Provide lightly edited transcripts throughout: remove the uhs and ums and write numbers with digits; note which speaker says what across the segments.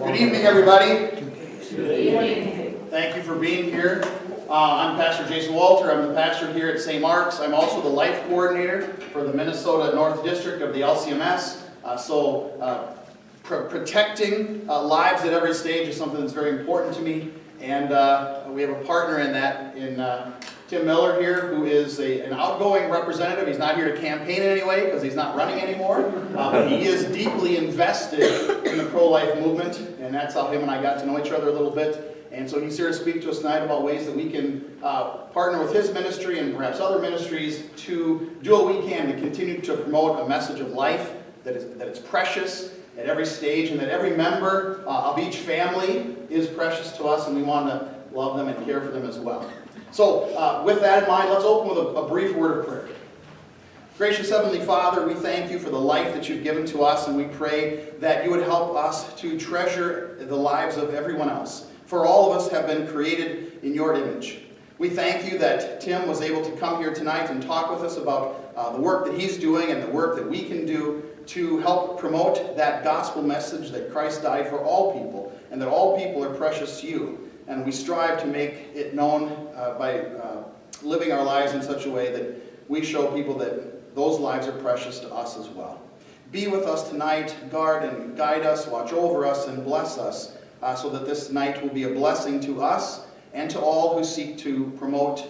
Speaker 1: Good evening, everybody.
Speaker 2: Good evening.
Speaker 1: Thank you for being here. I'm Pastor Jason Walter. I'm the pastor here at St. Mark's. I'm also the life coordinator for the Minnesota North District of the LCMS. Protecting lives at every stage is something that's very important to me. And we have a partner in that, in Tim Miller here, who is an outgoing representative. He's not here to campaign in any way because he's not running anymore. But he is deeply invested in the pro-life movement, and that's how him and I got to know each other a little bit. And so he's here to speak to us tonight about ways that we can partner with his ministry and perhaps other ministries to do what we can to continue to promote a message of life that is precious at every stage, and that every member of each family is precious to us, and we want to love them and care for them as well. So with that in mind, let's open with a brief word of prayer. Gracious Heavenly Father, we thank you for the life that you've given to us, and we pray that you would help us to treasure the lives of everyone else. For all of us have been created in your image. We thank you that Tim was able to come here tonight and talk with us about the work that he's doing and the work that we can do to help promote that gospel message that Christ died for all people, and that all people are precious to you. And we strive to make it known by living our lives in such a way that we show people that those lives are precious to us as well. Be with us tonight, guard and guide us, watch over us, and bless us, so that this night will be a blessing to us and to all who seek to promote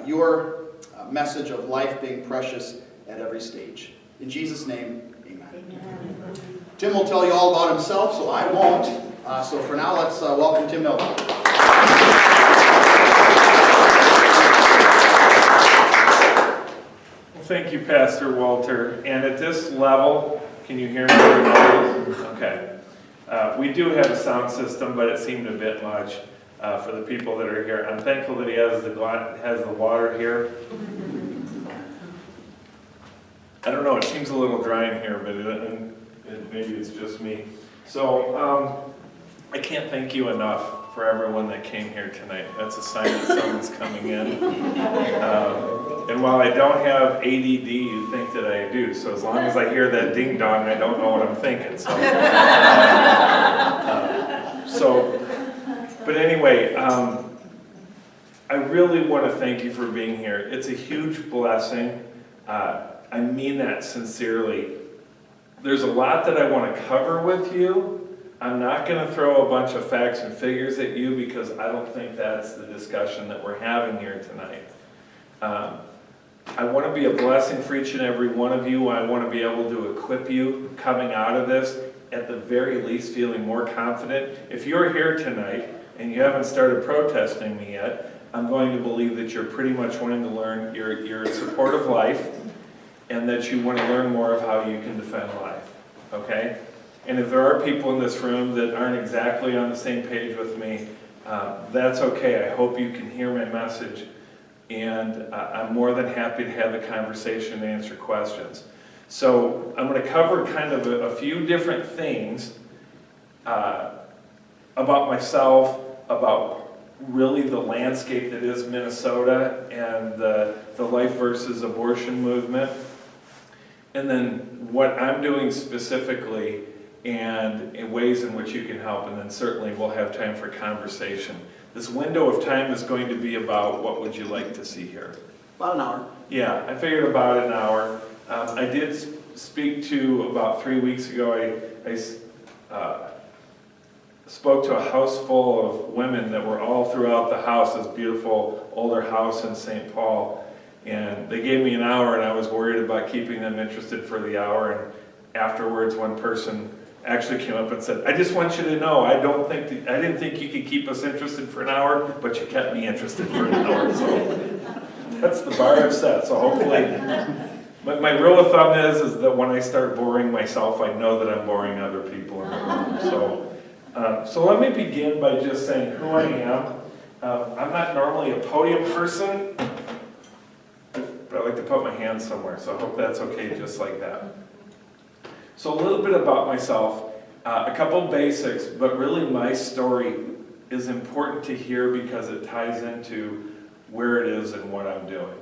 Speaker 1: your message of life being precious at every stage. In Jesus' name, amen. Tim will tell you all about himself, so I won't. So for now, let's welcome Tim Miller.
Speaker 3: Well, thank you, Pastor Walter. And at this level, can you hear me? Okay. We do have a sound system, but it seemed a bit much for the people that are here. I'm thankful that he has the water here. I don't know, it seems a little dry in here, but maybe it's just me. So I can't thank you enough for everyone that came here tonight. That's a sign that someone's coming in. And while I don't have ADD, you think that I do. So as long as I hear that ding dong, I don't know what I'm thinking. But anyway, I really want to thank you for being here. It's a huge blessing. I mean that sincerely. There's a lot that I want to cover with you. I'm not going to throw a bunch of facts and figures at you because I don't think that's the discussion that we're having here tonight. I want to be a blessing for each and every one of you. I want to be able to equip you coming out of this, at the very least feeling more confident. If you're here tonight and you haven't started protesting me yet, I'm going to believe that you're pretty much wanting to learn your support of life, and that you want to learn more of how you can defend life, okay? And if there are people in this room that aren't exactly on the same page with me, that's okay. I hope you can hear my message, and I'm more than happy to have the conversation and answer questions. So I'm going to cover kind of a few different things about myself, about really the landscape that is Minnesota and the life versus abortion movement, and then what I'm doing specifically and in ways in which you can help, and then certainly we'll have time for conversation. This window of time is going to be about what would you like to see here?
Speaker 1: About an hour.
Speaker 3: Yeah, I figured about an hour. I did speak to, about 3 weeks ago, I spoke to a house full of women that were all throughout the house, this beautiful older house in St. Paul. And they gave me an hour, and I was worried about keeping them interested for the hour. And afterwards, one person actually came up and said, "I just want you to know, I didn't think you could keep us interested for an hour, but you kept me interested for an hour." So that's the bar I've set. So hopefully, but my rule of thumb is that when I start boring myself, I know that I'm boring other people in the room. So let me begin by just saying who I am. I'm not normally a podium person, but I like to put my hands somewhere, so I hope that's okay just like that. So a little bit about myself, a couple basics, but really my story is important to hear because it ties into where it is and what I'm doing.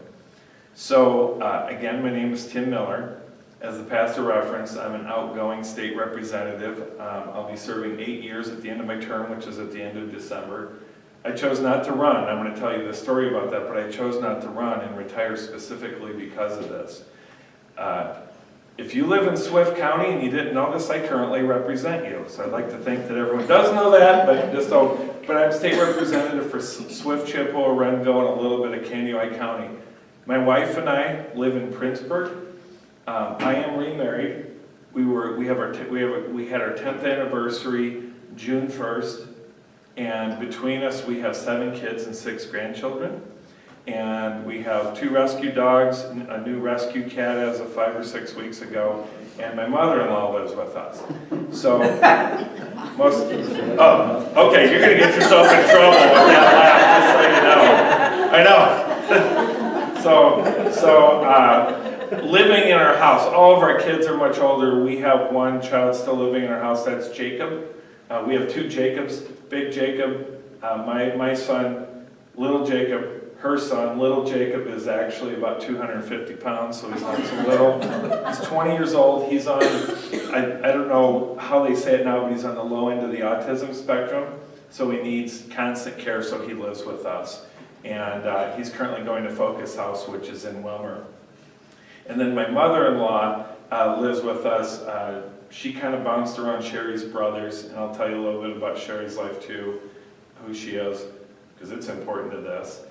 Speaker 3: So again, my name is Tim Miller. As the pastor referenced, I'm an outgoing state representative. I'll be serving 8 years at the end of my term, which is at the end of December. I chose not to run. I'm going to tell you the story about that, but I chose not to run and retire specifically because of this. If you live in Swift County and you didn't know this, I currently represent you. So I'd like to think that everyone does know that, but just don't. But I'm state representative for Swift, Chippewa, Renville, and a little bit of Kansas County. My wife and I live in Princeburg. I am remarried. We had our 10th anniversary June 1st, and between us we have 7 kids and 6 grandchildren. And we have 2 rescue dogs, a new rescue cat as of 5 or 6 weeks ago, and my mother-in-law lives with us. So, okay, you're gonna get yourself in trouble with that laugh, just so you know. I know. Living in our house, all of our kids are much older. We have 1 child still living in our house, that's Jacob. We have 2 Jacobs, big Jacob, my son, little Jacob. Her son, little Jacob, is actually about 250 pounds, so he's not so little. He's 20 years old. He's on, I don't know how they say it now, but he's on the low end of the autism spectrum, so he needs constant care, so he lives with us. And he's currently going to Focus House, which is in Wilmer. And then my mother-in-law lives with us. She kind of bounced around Sherry's brothers, and I'll tell you a little bit about Sherry's life too, who she is, because it's important to this.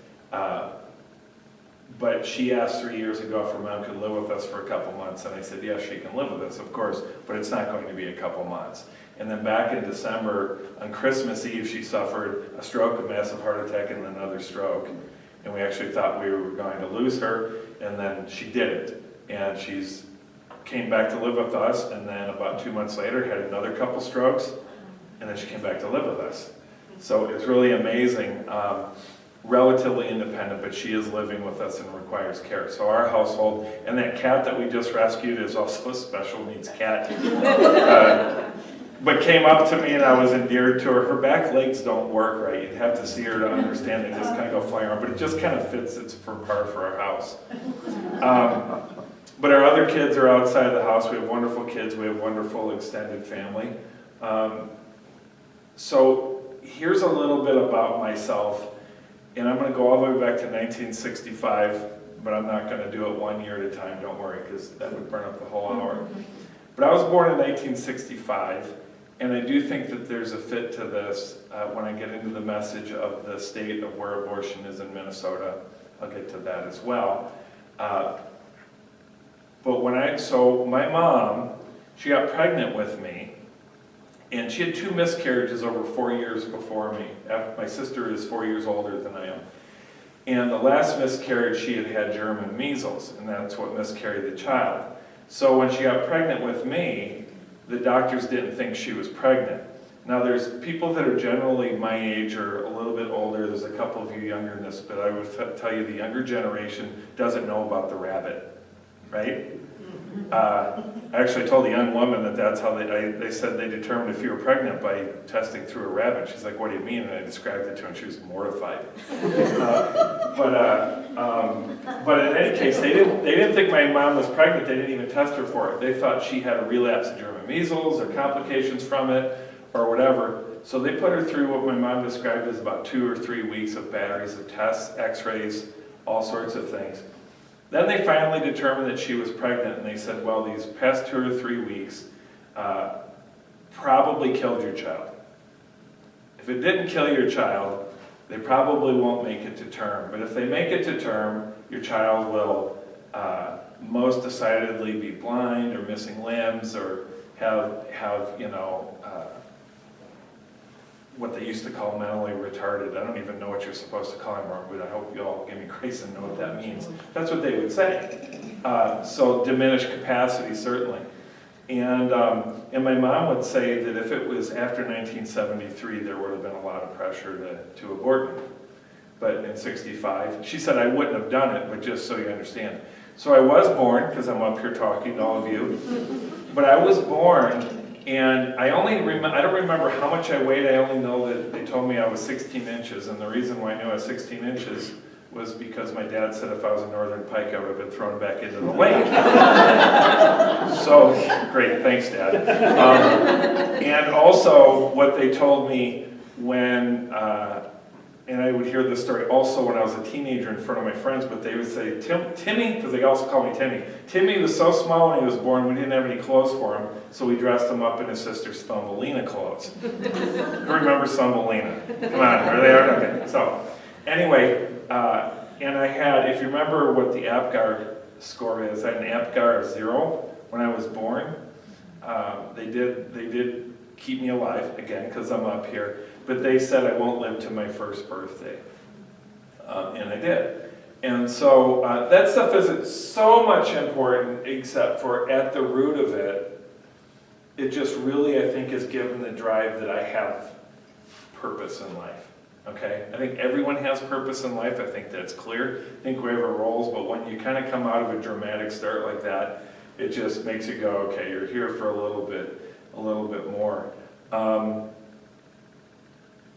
Speaker 3: But she asked 3 years ago if her mom could live with us for a couple months, and I said, yes, she can live with us, of course, but it's not going to be a couple months. And then back in December, on Christmas Eve, she suffered a stroke, a massive heart attack, and another stroke. And we actually thought we were going to lose her, and then she didn't. And she's came back to live with us, and then about 2 months later, had another couple strokes, and then she came back to live with us. So it's really amazing. Relatively independent, but she is living with us and requires care. So our household, and that cat that we just rescued is also a special needs cat, but came up to me and I was endeared to her. Her back legs don't work right. You'd have to see her to understand. They just kind of go flying around, but it just kind of fits. It's for par for our house. But our other kids are outside the house. We have wonderful kids. We have wonderful extended family. So here's a little bit about myself. And I'm going to go all the way back to 1965, but I'm not going to do it 1 year at a time, don't worry, because that would burn up the whole hour. But I was born in 1965, and I do think that there's a fit to this when I get into the message of the state of where abortion is in Minnesota. I'll get to that as well. So my mom, she got pregnant with me, and she had 2 miscarriages over 4 years before me. My sister is 4 years older than I am. And the last miscarriage, she had German measles, and that's what miscarried the child. So when she got pregnant with me, the doctors didn't think she was pregnant. Now there's people that are generally my age or a little bit older. There's a couple of you younger than this, but I would tell you the younger generation doesn't know about the rabbit, right? I actually told a young woman that that's how they said they determined if you were pregnant by testing through a rabbit. She's like, what do you mean? And I described it to her and she was mortified. But in any case, they didn't think my mom was pregnant. They didn't even test her for it. They thought she had a relapse of German measles or complications from it or whatever. So they put her through what my mom described as about 2 or 3 weeks of batteries of tests, x-rays, all sorts of things. Then they finally determined that she was pregnant, and they said, well, these past 2 or 3 weeks probably killed your child. If it didn't kill your child, they probably won't make it to term. But if they make it to term, your child will most decidedly be blind or missing limbs or have what they used to call mentally retarded. I don't even know what you're supposed to call him, but I hope you all give me grace and know what that means. That's what they would say. So diminished capacity, certainly. And my mom would say that if it was after 1973, there would have been a lot of pressure to abort me. But in 65, she said I wouldn't have done it, but just so you understand. So I was born, because I'm up here talking to all of you, but I was born. And I don't remember how much I weighed. I only know that they told me I was 16 inches. And the reason why I knew I was 16 inches was because my dad said if I was a northern pike, I would have been thrown back into the lake. So, great, thanks, Dad. And also, what they told me when, and I would hear this story also when I was a teenager in front of my friends, but they would say, Timmy, because they also call me Timmy. Timmy was so small when he was born, we didn't have any clothes for him, so we dressed him up in his sister's Thumbelina clothes. Who remembers Thumbelina? Come on, are they? Okay, so anyway, and I had, if you remember what the APGAR score is, I had an APGAR of 0 when I was born. They did keep me alive, again, because I'm up here. But they said I won't live to my first birthday. And I did. And so that stuff isn't so much important, except for at the root of it, it just really, I think, is given the drive that I have purpose in life. Okay? I think everyone has purpose in life. I think that's clear. I think we have our roles, but when you kind of come out of a dramatic start like that, it just makes you go, okay, you're here for a little bit more.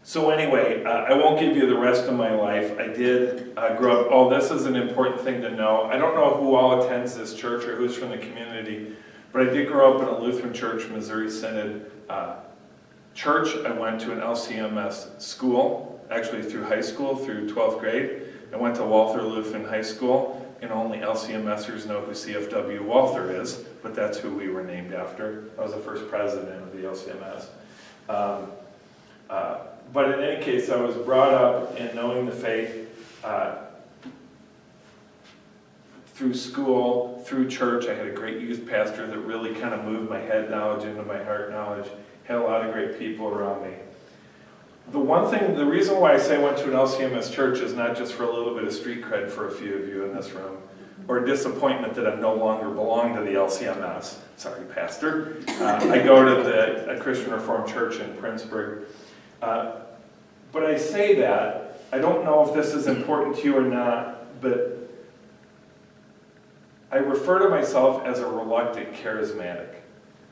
Speaker 3: So anyway, I won't give you the rest of my life. I did grow up, oh, this is an important thing to know. I don't know who all attends this church or who's from the community, but I did grow up in a Lutheran church, Missouri Synod church. I went to an LCMS school, actually through high school, through 12th grade. I went to Walther Lutheran High School, and only LCMSers know who CFW Walther is, but that's who we were named after. I was the first president of the LCMS. But in any case, I was brought up in knowing the faith through school, through church. I had a great youth pastor that really kind of moved my head knowledge into my heart knowledge. Had a lot of great people around me. The reason why I say I went to an LCMS church is not just for a little bit of street cred for a few of you in this room, or disappointment that I no longer belong to the LCMS. Sorry, Pastor. I go to a Christian Reformed church in Princeburg. But I say that, I don't know if this is important to you or not, but I refer to myself as a reluctant charismatic.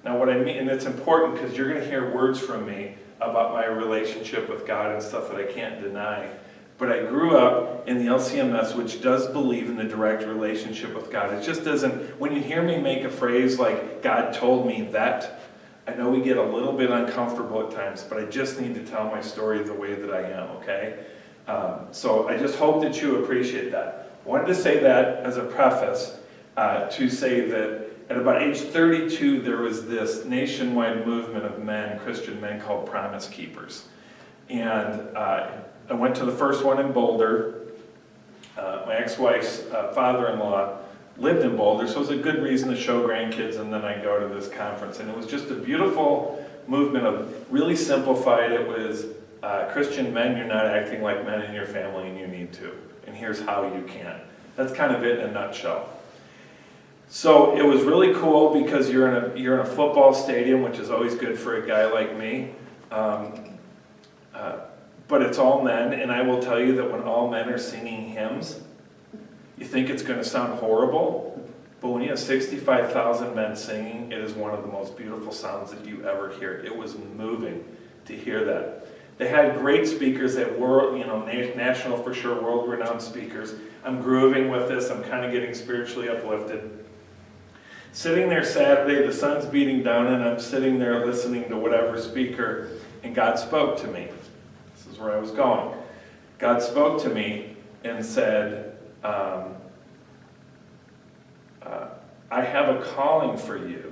Speaker 3: Now what I mean, and it's important because you're going to hear words from me about my relationship with God and stuff that I can't deny. But I grew up in the LCMS, which does believe in the direct relationship with God. It just doesn't, when you hear me make a phrase like, God told me that, I know we get a little bit uncomfortable at times, but I just need to tell my story the way that I am, okay? So I just hope that you appreciate that. I wanted to say that as a preface to say that at about age 32, there was this nationwide movement of men, Christian men, called Promise Keepers. And I went to the first one in Boulder. My ex-wife's father-in-law lived in Boulder, so it was a good reason to show grandkids, and then I go to this conference. And it was just a beautiful movement of really simplified. It was Christian men, you're not acting like men in your family, and you need to. And here's how you can. That's kind of it in a nutshell. So it was really cool because you're in a football stadium, which is always good for a guy like me. But it's all men, and I will tell you that when all men are singing hymns, you think it's going to sound horrible, but when you have 65,000 men singing, it is one of the most beautiful sounds that you ever hear. It was moving to hear that. They had great speakers that were, national for sure, world-renowned speakers. I'm grooving with this. I'm kind of getting spiritually uplifted. Sitting there Saturday, the sun's beating down, and I'm sitting there listening to whatever speaker, and God spoke to me. This is where I was going. God spoke to me and said, I have a calling for you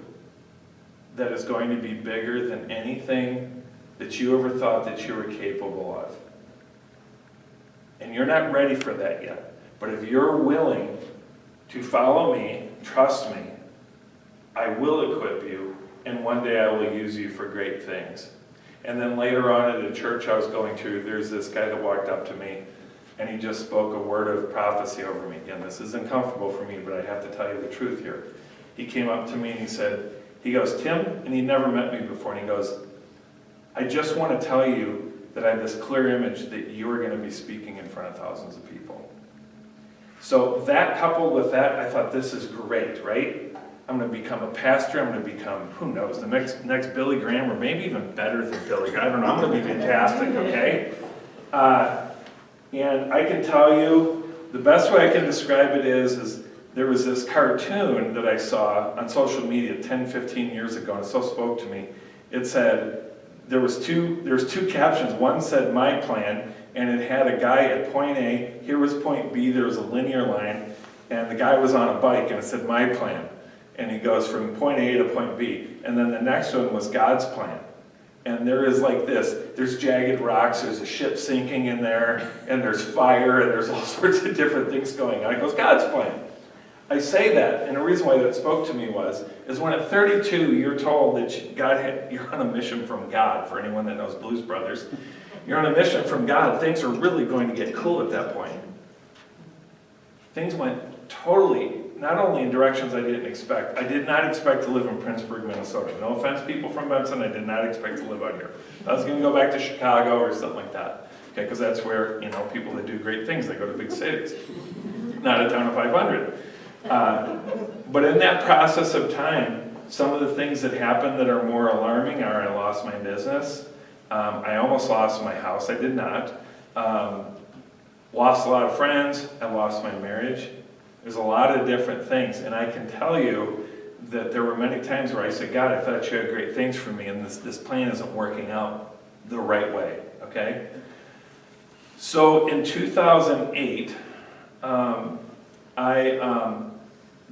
Speaker 3: that is going to be bigger than anything that you ever thought that you were capable of. And you're not ready for that yet. But if you're willing to follow me, trust me, I will equip you, and one day I will use you for great things. And then later on at a church I was going to, there's this guy that walked up to me, and he just spoke a word of prophecy over me. Again, this is uncomfortable for me, but I have to tell you the truth here. He came up to me and he goes, Tim, and he never met me before, and he goes, I just want to tell you that I have this clear image that you are going to be speaking in front of thousands of people. So that coupled with that, I thought, this is great, right? I'm going to become a pastor. I'm going to become, who knows, the next Billy Graham, or maybe even better than Billy Graham. I don't know. I'm going to be fantastic, okay? And I can tell you, The best way I can describe it is there was this cartoon that I saw on social media 10, 15 years ago, and it so spoke to me. It said, there was two captions. One said, my plan, and it had a guy at point A, here was point B, there was a linear line, and the guy was on a bike, and it said, my plan. And he goes from point A to point B. And then the next one was God's plan. And there is like this, there's jagged rocks, there's a ship sinking in there, and there's fire, and there's all sorts of different things going on. It goes, God's plan. I say that, and the reason why that spoke to me is when at 32 you're told that you're on a mission from God, for anyone that knows Blues Brothers, you're on a mission from God, things are really going to get cool at that point. Things went totally, not only in directions I didn't expect. I did not expect to live in Princeburg, Minnesota. No offense, people from Benson, I did not expect to live out here. I was going to go back to Chicago or something like that, okay, because that's where, people that do great things, they go to big cities, not a town of 500. But in that process of time, some of the things that happened that are more alarming are I lost my business. I almost lost my house. I did not. Lost a lot of friends. I lost my marriage. There's a lot of different things. And I can tell you that there were many times where I said, God, I thought you had great things for me, and this plan isn't working out the right way, okay? So in 2008, I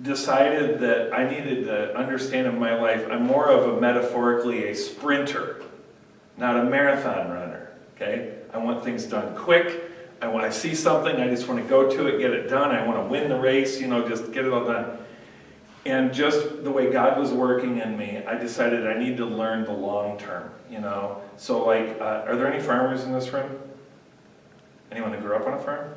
Speaker 3: decided that I needed to understand in my life, I'm more of metaphorically a sprinter, not a marathon runner, okay? I want things done quick. I see something, I just want to go to it, get it done. I want to win the race, just get it all done. And just the way God was working in me, I decided I need to learn the long term, So are there any farmers in this room? Anyone that grew up on a farm?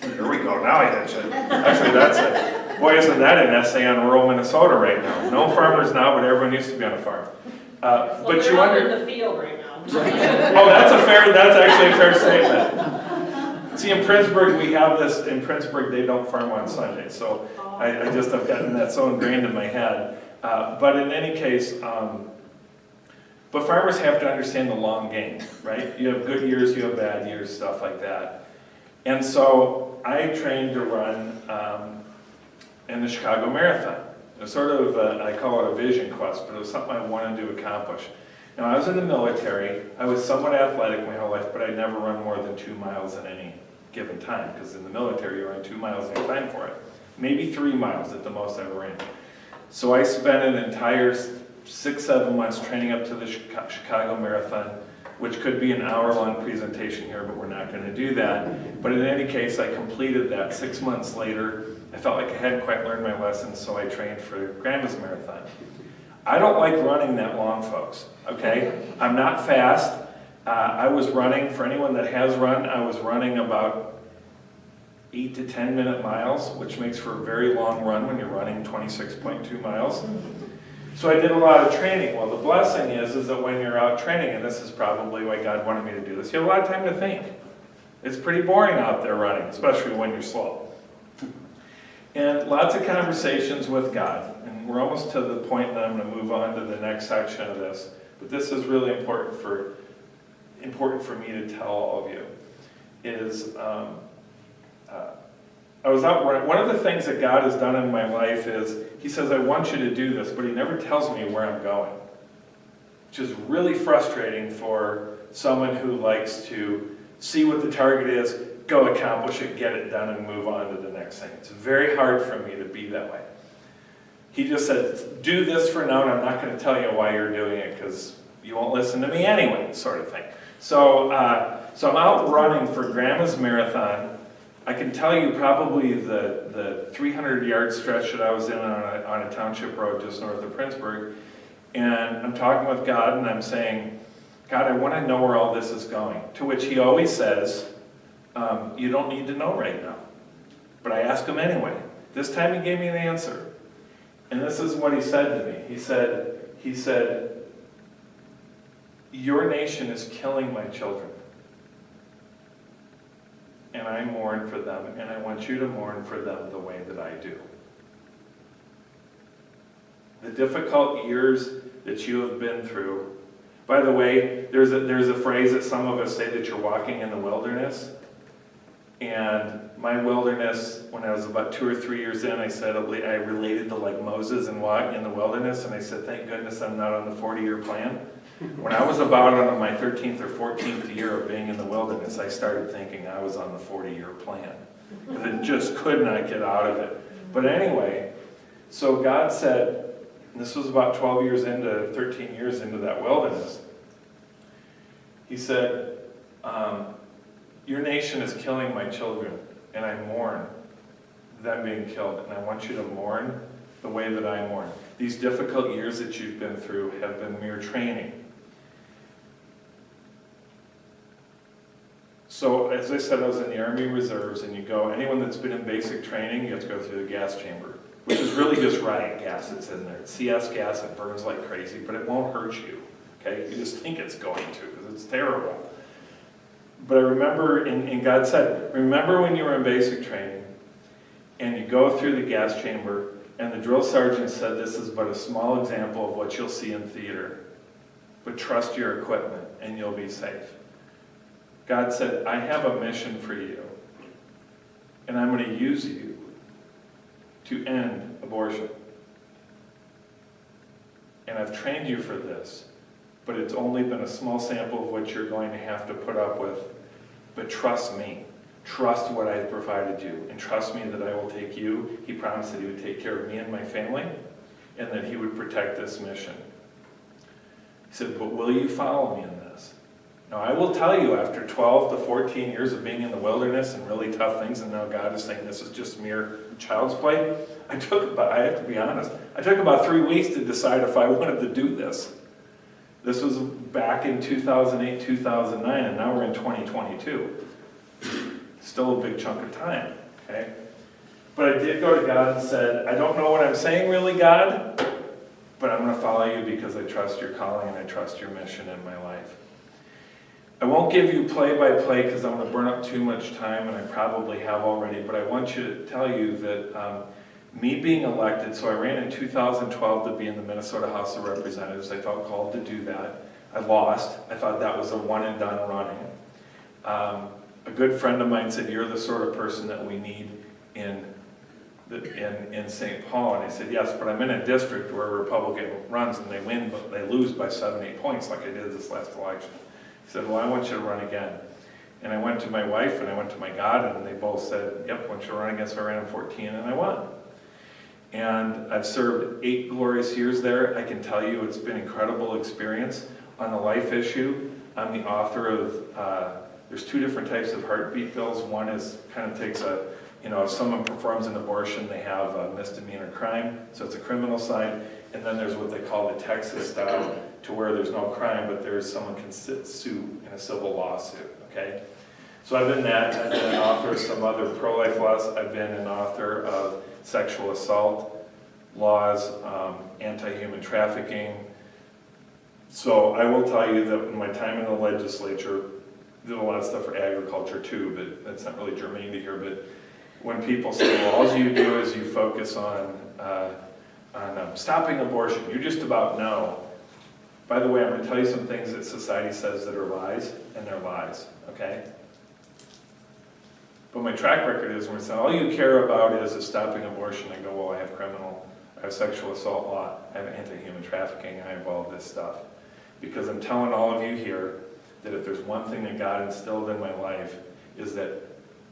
Speaker 3: There we go, now I actually, that's it. Boy, isn't that an essay on rural Minnesota right now? No farmers now, but everyone used to be on a farm. But
Speaker 2: they're
Speaker 3: you
Speaker 2: all
Speaker 3: wonder,
Speaker 2: in the field right now.
Speaker 3: oh, that's actually a fair statement. See, in Princeburg, we have this, in Princeburg, they don't farm on Sunday, so I've gotten that so ingrained in my head. But in any case, but farmers have to understand the long game, right? You have good years, you have bad years, stuff like that. And so I trained to run in the Chicago Marathon. It was sort of, I call it a vision quest, but it was something I wanted to accomplish. Now, I was in the military. I was somewhat athletic my whole life, but I never run more than 2 miles at any given time, because in the military, you run 2 miles at a time for it. Maybe 3 miles at the most I ever ran. So I spent an entire 6-7 months training up to the Chicago Marathon, which could be an hour-long presentation here, but we're not going to do that. But in any case, I completed that. 6 months later, I felt like I hadn't quite learned my lessons, so I trained for Grandma's Marathon. I don't like running that long, folks, okay? I'm not fast. I was running, for anyone that has run, I was running about 8 to 10 minute miles, which makes for a very long run when you're running 26.2 miles. So I did a lot of training. Well, the blessing is that when you're out training, and this is probably why God wanted me to do this, you have a lot of time to think. It's pretty boring out there running, especially when you're slow. And lots of conversations with God. And we're almost to the point that I'm going to move on to the next section of this. But this is really important for me to tell all of you. I was out running. One of the things that God has done in my life is He says, I want you to do this, but He never tells me where I'm going. Which is really frustrating for someone who likes to see what the target is, go accomplish it, get it done, and move on to the next thing. It's very hard for me to be that way. He just said, do this for now, and I'm not going to tell you why you're doing it, because you won't listen to me anyway, sort of thing. So I'm out running for Grandma's Marathon. I can tell you probably the 300-yard stretch that I was in on a township road just north of Princeburg, and I'm talking with God, and I'm saying, God, I want to know where all this is going. To which He always says, you don't need to know right now. But I ask Him anyway. This time He gave me the answer. And this is what He said to me. He said, your nation is killing my children. And I mourn for them, and I want you to mourn for them the way that I do. The difficult years that you have been through. By the way, there's a phrase that some of us say that you're walking in the wilderness. And my wilderness, when I was about 2 or 3 years in, I said, I related to like Moses and walking in the wilderness, and I said, thank goodness I'm not on the 40-year plan. When I was about on my 13th or 14th year of being in the wilderness, I started thinking I was on the 40-year plan. Because it just could not get out of it. But anyway, so God said, and this was about 12 years into, 13 years into that wilderness, He said, your nation is killing my children, and I mourn them being killed, and I want you to mourn the way that I mourn. These difficult years that you've been through have been mere training. So, as I said, I was in the Army Reserves, and you go, anyone that's been in basic training, you have to go through the gas chamber, which is really just riot gas that's in there. It's CS gas, it burns like crazy, but it won't hurt you, okay? You just think it's going to, because it's terrible. But I remember, and God said, remember when you were in basic training, and you go through the gas chamber, and the drill sergeant said, this is but a small example of what you'll see in theater, but trust your equipment, and you'll be safe. God said, I have a mission for you, and I'm going to use you to end abortion. And I've trained you for this, but it's only been a small sample of what you're going to have to put up with. But trust me. Trust what I've provided you, and trust me that I will take you. He promised that He would take care of me and my family, and that He would protect this mission. He said, but will you follow me in this? Now, I will tell you, after 12 to 14 years of being in the wilderness and really tough things, and now God is saying this is just mere child's play, I have to be honest, I took about 3 weeks to decide if I wanted to do this. This was back in 2008, 2009, and now we're in 2022. Still a big chunk of time, okay? But I did go to God and said, I don't know what I'm saying really, God, but I'm going to follow you because I trust your calling and I trust your mission in my life. I won't give you play-by-play because I'm going to burn up too much time, and I probably have already, but I want you to tell you that me being elected, so I ran in 2012 to be in the Minnesota House of Representatives. I felt called to do that. I lost. I thought that was a one-and-done running. A good friend of mine said, you're the sort of person that we need in St. Paul. And I said, yes, but I'm in a district where a Republican runs and they win, but they lose by 7-8 points like I did this last election. He said, well, I want you to run again. And I went to my wife and I went to my God, and they both said, yep, I want you to run again. So I ran in 14 and I won. And I've served 8 glorious years there. I can tell you it's been an incredible experience. On the life issue, I'm the author of, there's 2 different types of heartbeat bills. One is kind of takes a, if someone performs an abortion, they have a misdemeanor crime, so it's a criminal side. And then there's what they call the Texas style, to where there's no crime, but someone can sue in a civil lawsuit, okay? So I've been that. I've been an author of some other pro-life laws. I've been an author of sexual assault laws, anti-human trafficking. So I will tell you that in my time in the legislature, did a lot of stuff for agriculture too, but that's not really germane to here. But when people say, well, all you do is you focus on stopping abortion, you just about know. By the way, I'm going to tell you some things that society says that are lies, and they're lies, okay? But my track record is when we say, all you care about is stopping abortion, I go, well, I have sexual assault law, I have anti-human trafficking, I have all this stuff. Because I'm telling all of you here that if there's one thing that God instilled in my life, is that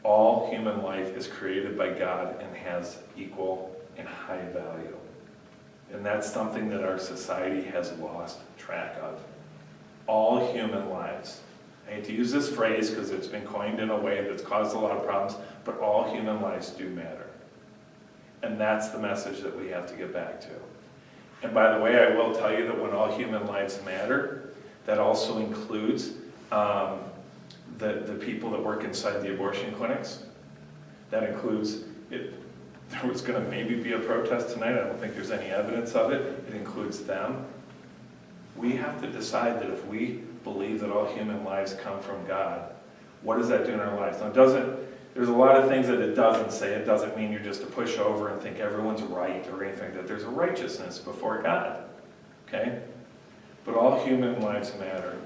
Speaker 3: all human life is created by God and has equal and high value. And that's something that our society has lost track of. All human lives. I hate to use this phrase because it's been coined in a way that's caused a lot of problems, but all human lives do matter. And that's the message that we have to get back to. And by the way, I will tell you that when all human lives matter, that also includes the people that work inside the abortion clinics. That includes it. There was going to maybe be a protest tonight. I don't think there's any evidence of it. It includes them. We have to decide that if we believe that all human lives come from God, what does that do in our lives? Now, there's a lot of things that it doesn't say. It doesn't mean you're just to push over and think everyone's right or anything like that. There's a righteousness before God, okay? But all human lives matter.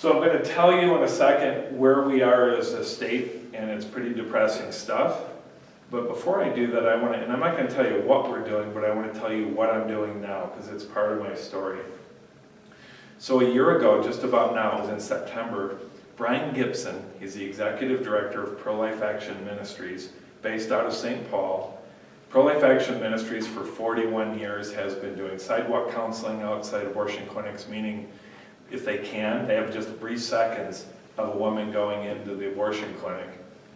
Speaker 3: So I'm going to tell you in a second where we are as a state, and it's pretty depressing stuff. But before I do that, I want to, and I'm not going to tell you what we're doing, but I want to tell you what I'm doing now, because it's part of my story. So a year ago, just about now, it was in September, Brian Gibson, he's the executive director of Pro-Life Action Ministries, based out of St. Paul. Pro-Life Action Ministries for 41 years has been doing sidewalk counseling outside abortion clinics, meaning if they can, they have just brief seconds of a woman going into the abortion clinic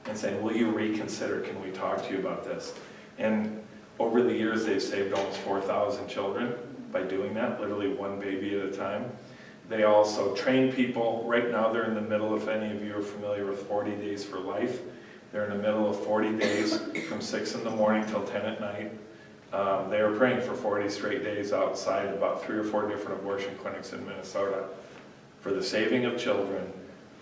Speaker 3: and saying, will you reconsider, can we talk to you about this? And over the years, they've saved almost 4,000 children by doing that, literally one baby at a time. They also train people. Right now, they're in the middle, if any of you are familiar with 40 Days for Life, they're in the middle of 40 days from 6 in the morning till 10 at night. They are praying for 40 straight days outside about 3 or 4 different abortion clinics in Minnesota for the saving of children,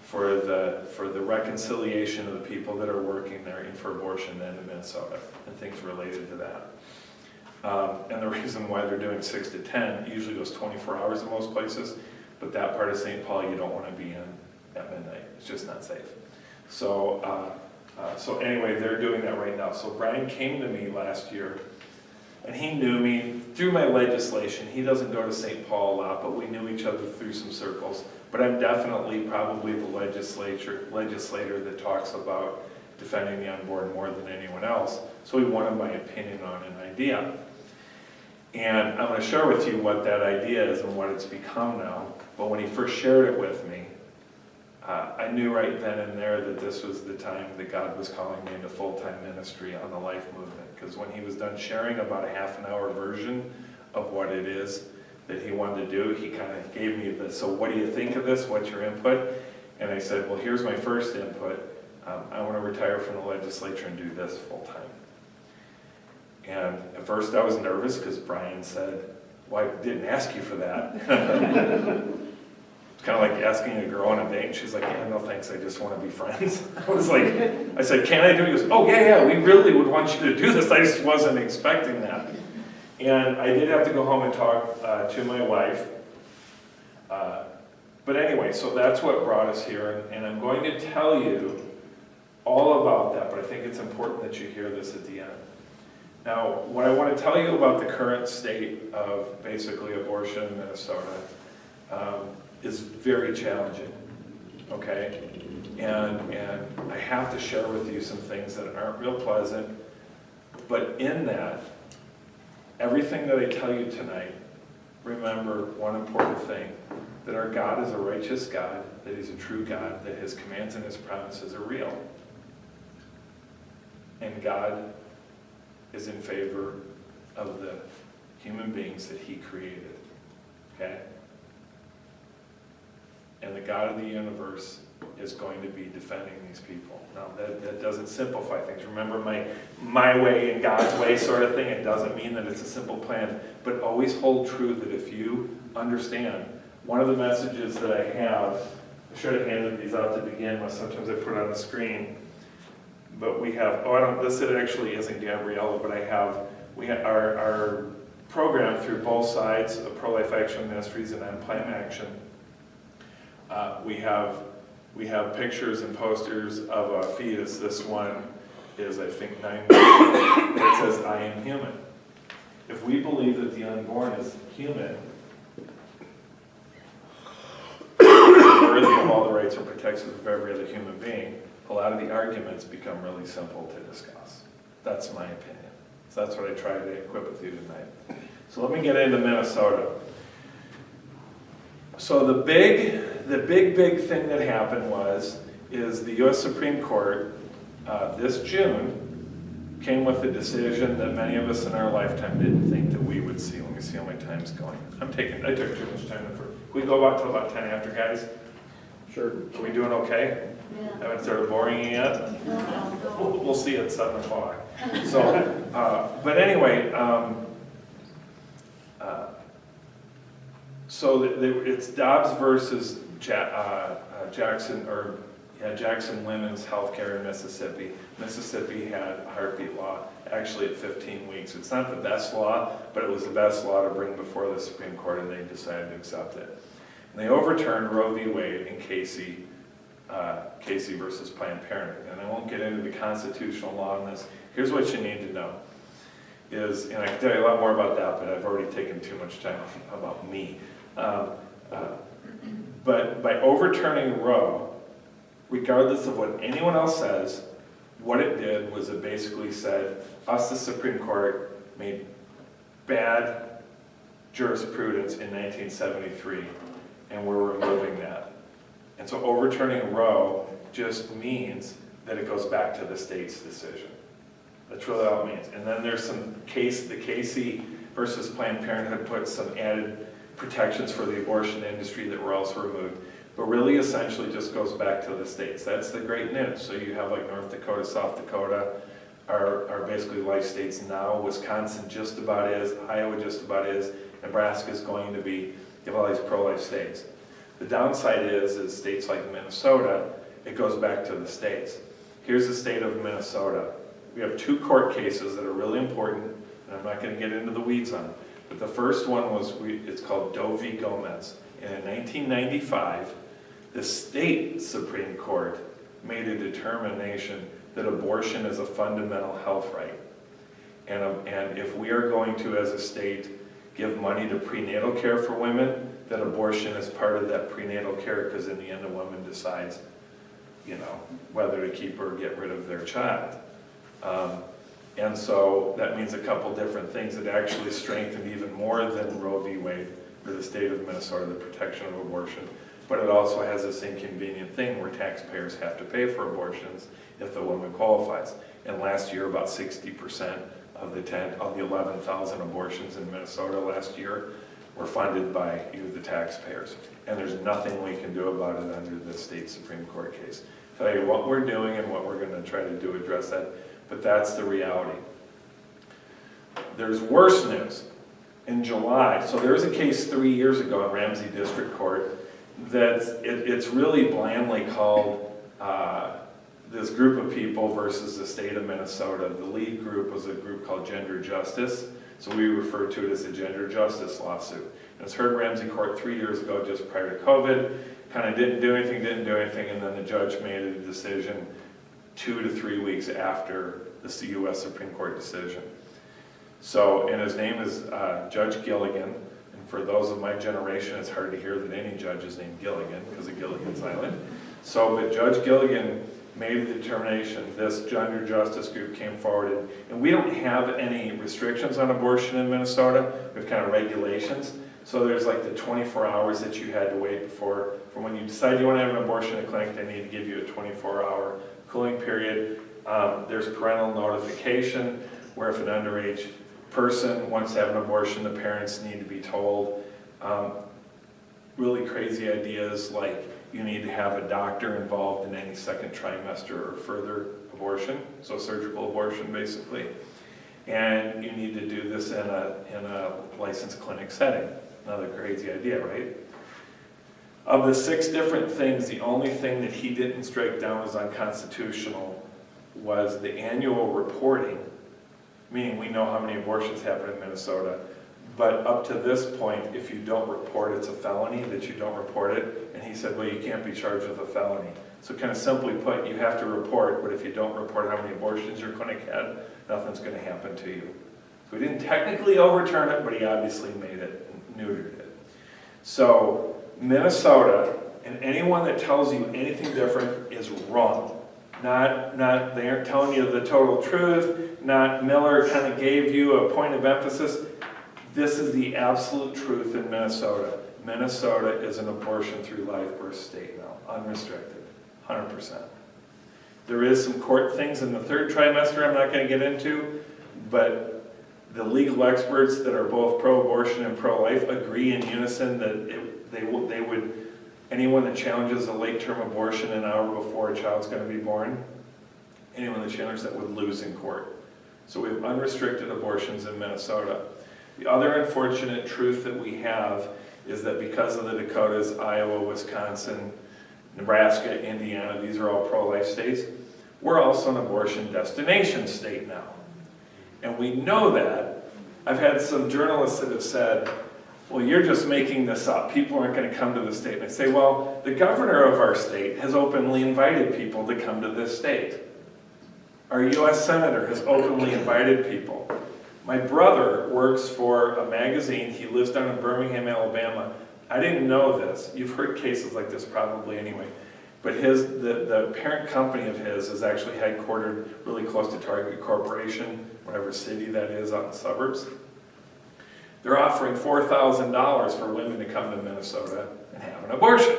Speaker 3: for the reconciliation of the people that are working there, and for abortion then in Minnesota, and things related to that. And the reason why they're doing 6 to 10, it usually goes 24 hours in most places, but that part of St. Paul you don't want to be in at midnight. It's just not safe. So anyway, they're doing that right now. So Brian came to me last year, and he knew me through my legislation. He doesn't go to St. Paul a lot, but we knew each other through some circles. But I'm definitely probably the legislator that talks about defending the unborn more than anyone else. So he wanted my opinion on an idea. And I'm going to share with you what that idea is and what it's become now. But when he first shared it with me, I knew right then and there that this was the time that God was calling me into full-time ministry on the life movement. Because when he was done sharing about a half-an-hour version of what it is that he wanted to do, he kind of gave me this, so what do you think of this? What's your input? And I said, well, here's my first input. I want to retire from the legislature and do this full-time. And at first I was nervous because Brian said, well, I didn't ask you for that. It's kind of like asking a girl on a date, and she's like, yeah, no thanks, I just want to be friends. I said, can I do it? He goes, oh yeah, we really would want you to do this. I just wasn't expecting that. And I did have to go home and talk to my wife. But anyway, so that's what brought us here, and I'm going to tell you all about that, but I think it's important that you hear this at the end. Now, what I want to tell you about the current state of basically abortion in Minnesota is very challenging, okay? And I have to share with you some things that aren't real pleasant, but in that, everything that I tell you tonight, remember one important thing, that our God is a righteous God, that He's a true God, that His commands and His promises are real. And God is in favor of the human beings that He created, okay? And the God of the universe is going to be defending these people. Now, that doesn't simplify things. Remember my way and God's way sort of thing. It doesn't mean that it's a simple plan, but always hold true that if you understand, one of the messages that I have, I should have handed these out to begin with, sometimes I put it on the screen, but we have, this actually isn't Gabriella, but we have our program through both sides of Pro-Life Action Ministries and Empire Action. We have pictures and posters of a fetus. This one is, I think, 9 months old. It says, I am human. If we believe that the unborn is human, worthy of all the rights and protections of every other human being, a lot of the arguments become really simple to discuss. That's my opinion. So that's what I try to equip with you tonight. So let me get into Minnesota. So the big thing that happened is the U.S. Supreme Court this June came with a decision that many of us in our lifetime didn't think that we would see. Let me see how my time's going. I took too much time. Can we go about till about 10 after, guys?
Speaker 1: Sure.
Speaker 3: Are we doing okay?
Speaker 2: Yeah.
Speaker 3: Haven't started boring you yet? We'll see at 7 o'clock. So, but anyway, so it's Dobbs versus Jackson Women's Healthcare in Mississippi. Mississippi had a heartbeat law actually at 15 weeks. It's not the best law, but it was the best law to bring before the Supreme Court, and they decided to accept it. And they overturned Roe v. Wade and Casey versus Planned Parenthood. And I won't get into the constitutional law on this. Here's what you need to know is, and I can tell you a lot more about that, but I've already taken too much time about me. But by overturning Roe, regardless of what anyone else says, what it did was it basically said, us, the Supreme Court, made bad jurisprudence in 1973, and we're removing that. And so overturning Roe just means that it goes back to the state's decision. That's really all it means. And then there's the Casey versus Planned Parenthood put some added protections for the abortion industry that were also removed. But really essentially just goes back to the states. That's the great news. So you have like North Dakota, South Dakota are basically life states now. Wisconsin just about is, Iowa just about is, Nebraska is going to be, you have all these pro-life states. The downside is states like Minnesota, it goes back to the states. Here's the state of Minnesota. We have two court cases that are really important, and I'm not going to get into the weeds on it. But the first one was, it's called Doe v. Gomez. And in 1995, the state Supreme Court made a determination that abortion is a fundamental health right. And if we are going to, as a state, give money to prenatal care for women, that abortion is part of that prenatal care, because in the end, a woman decides, whether to keep or get rid of their child. And so that means a couple different things. It actually strengthened even more than Roe v. Wade for the state of Minnesota, the protection of abortion. But it also has this inconvenient thing where taxpayers have to pay for abortions if the woman qualifies. And last year, about 60% of the 11,000 abortions in Minnesota last year were funded by you, the taxpayers. And there's nothing we can do about it under the state Supreme Court case. I'll tell you what we're doing and what we're going to try to do to address that, but that's the reality. There's worse news. In July, so there was a case 3 years ago in Ramsey District Court it's really blandly called this group of people versus the state of Minnesota. The lead group was a group called Gender Justice, so we refer to it as a Gender Justice lawsuit. And it was heard in Ramsey Court 3 years ago, just prior to COVID, kind of didn't do anything, and then the judge made a decision 2 to 3 weeks after the U.S. Supreme Court decision. So, and his name is Judge Gilligan. And for those of my generation, it's hard to hear that any judge is named Gilligan because of Gilligan's Island. So, but Judge Gilligan made a determination. This Gender Justice group came forward, and we don't have any restrictions on abortion in Minnesota. We have kind of regulations. So there's like the 24 hours that you had to wait from when you decide you want to have an abortion in a clinic, they need to give you a 24-hour cooling period. There's parental notification, where if an underage person wants to have an abortion, the parents need to be told. Really crazy ideas like you need to have a doctor involved in any second trimester or further abortion, so surgical abortion basically. And you need to do this in a licensed clinic setting. Another crazy idea, right? Of the 6 different things, the only thing that he didn't strike down as unconstitutional was the annual reporting, meaning we know how many abortions happen in Minnesota, but up to this point, if you don't report, it's a felony that you don't report it. And he said, well, you can't be charged with a felony. So kind of simply put, you have to report, but if you don't report how many abortions your clinic had, nothing's going to happen to you. So he didn't technically overturn it, but he obviously made it, neutered it. So Minnesota, and anyone that tells you anything different is wrong. Not they aren't telling you the total truth, not Miller kind of gave you a point of emphasis. This is the absolute truth in Minnesota. Minnesota is an abortion through live birth state now, unrestricted, 100%. There is some court things in the 3rd trimester I'm not going to get into, but the legal experts that are both pro-abortion and pro-life agree in unison that they would, anyone that challenges a late-term abortion an hour before a child's going to be born, anyone that challenges that would lose in court. So we have unrestricted abortions in Minnesota. The other unfortunate truth that we have is that because of the Dakotas, Iowa, Wisconsin, Nebraska, Indiana, these are all pro-life states, we're also an abortion destination state now. And we know that. I've had some journalists that have said, well, you're just making this up. People aren't going to come to the state. And I say, well, the governor of our state has openly invited people to come to this state. Our US Senator has openly invited people. My brother works for a magazine. He lives down in Birmingham, Alabama. I didn't know this. You've heard cases like this probably anyway. But the parent company of his is actually headquartered really close to Target Corporation, whatever city that is out in the suburbs. They're offering $4,000 for women to come to Minnesota and have an abortion.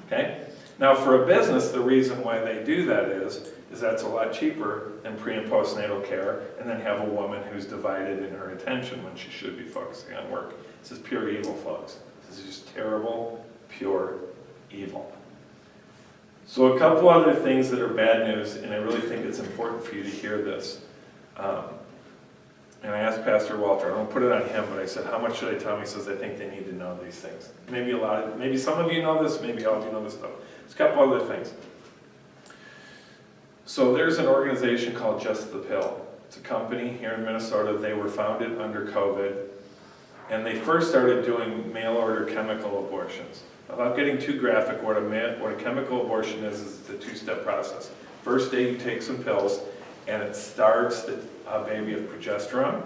Speaker 3: Okay? Now for a business, the reason why they do that is that's a lot cheaper than pre and postnatal care, and then have a woman who's divided in her attention when she should be focusing on work. This is pure evil, folks. This is just terrible, pure evil. So a couple other things that are bad news, and I really think it's important for you to hear this. And I asked Pastor Walter, I don't put it on him, but I said, how much should I tell him? He says, I think they need to know these things. Maybe some of you know this, maybe all of you know this stuff. There's a couple other things. So there's an organization called Just the Pill. It's a company here in Minnesota. They were founded under COVID, and they first started doing mail-order chemical abortions. Without getting too graphic, what a chemical abortion is a two-step process. First day you take some pills, and it starves the baby of progesterone,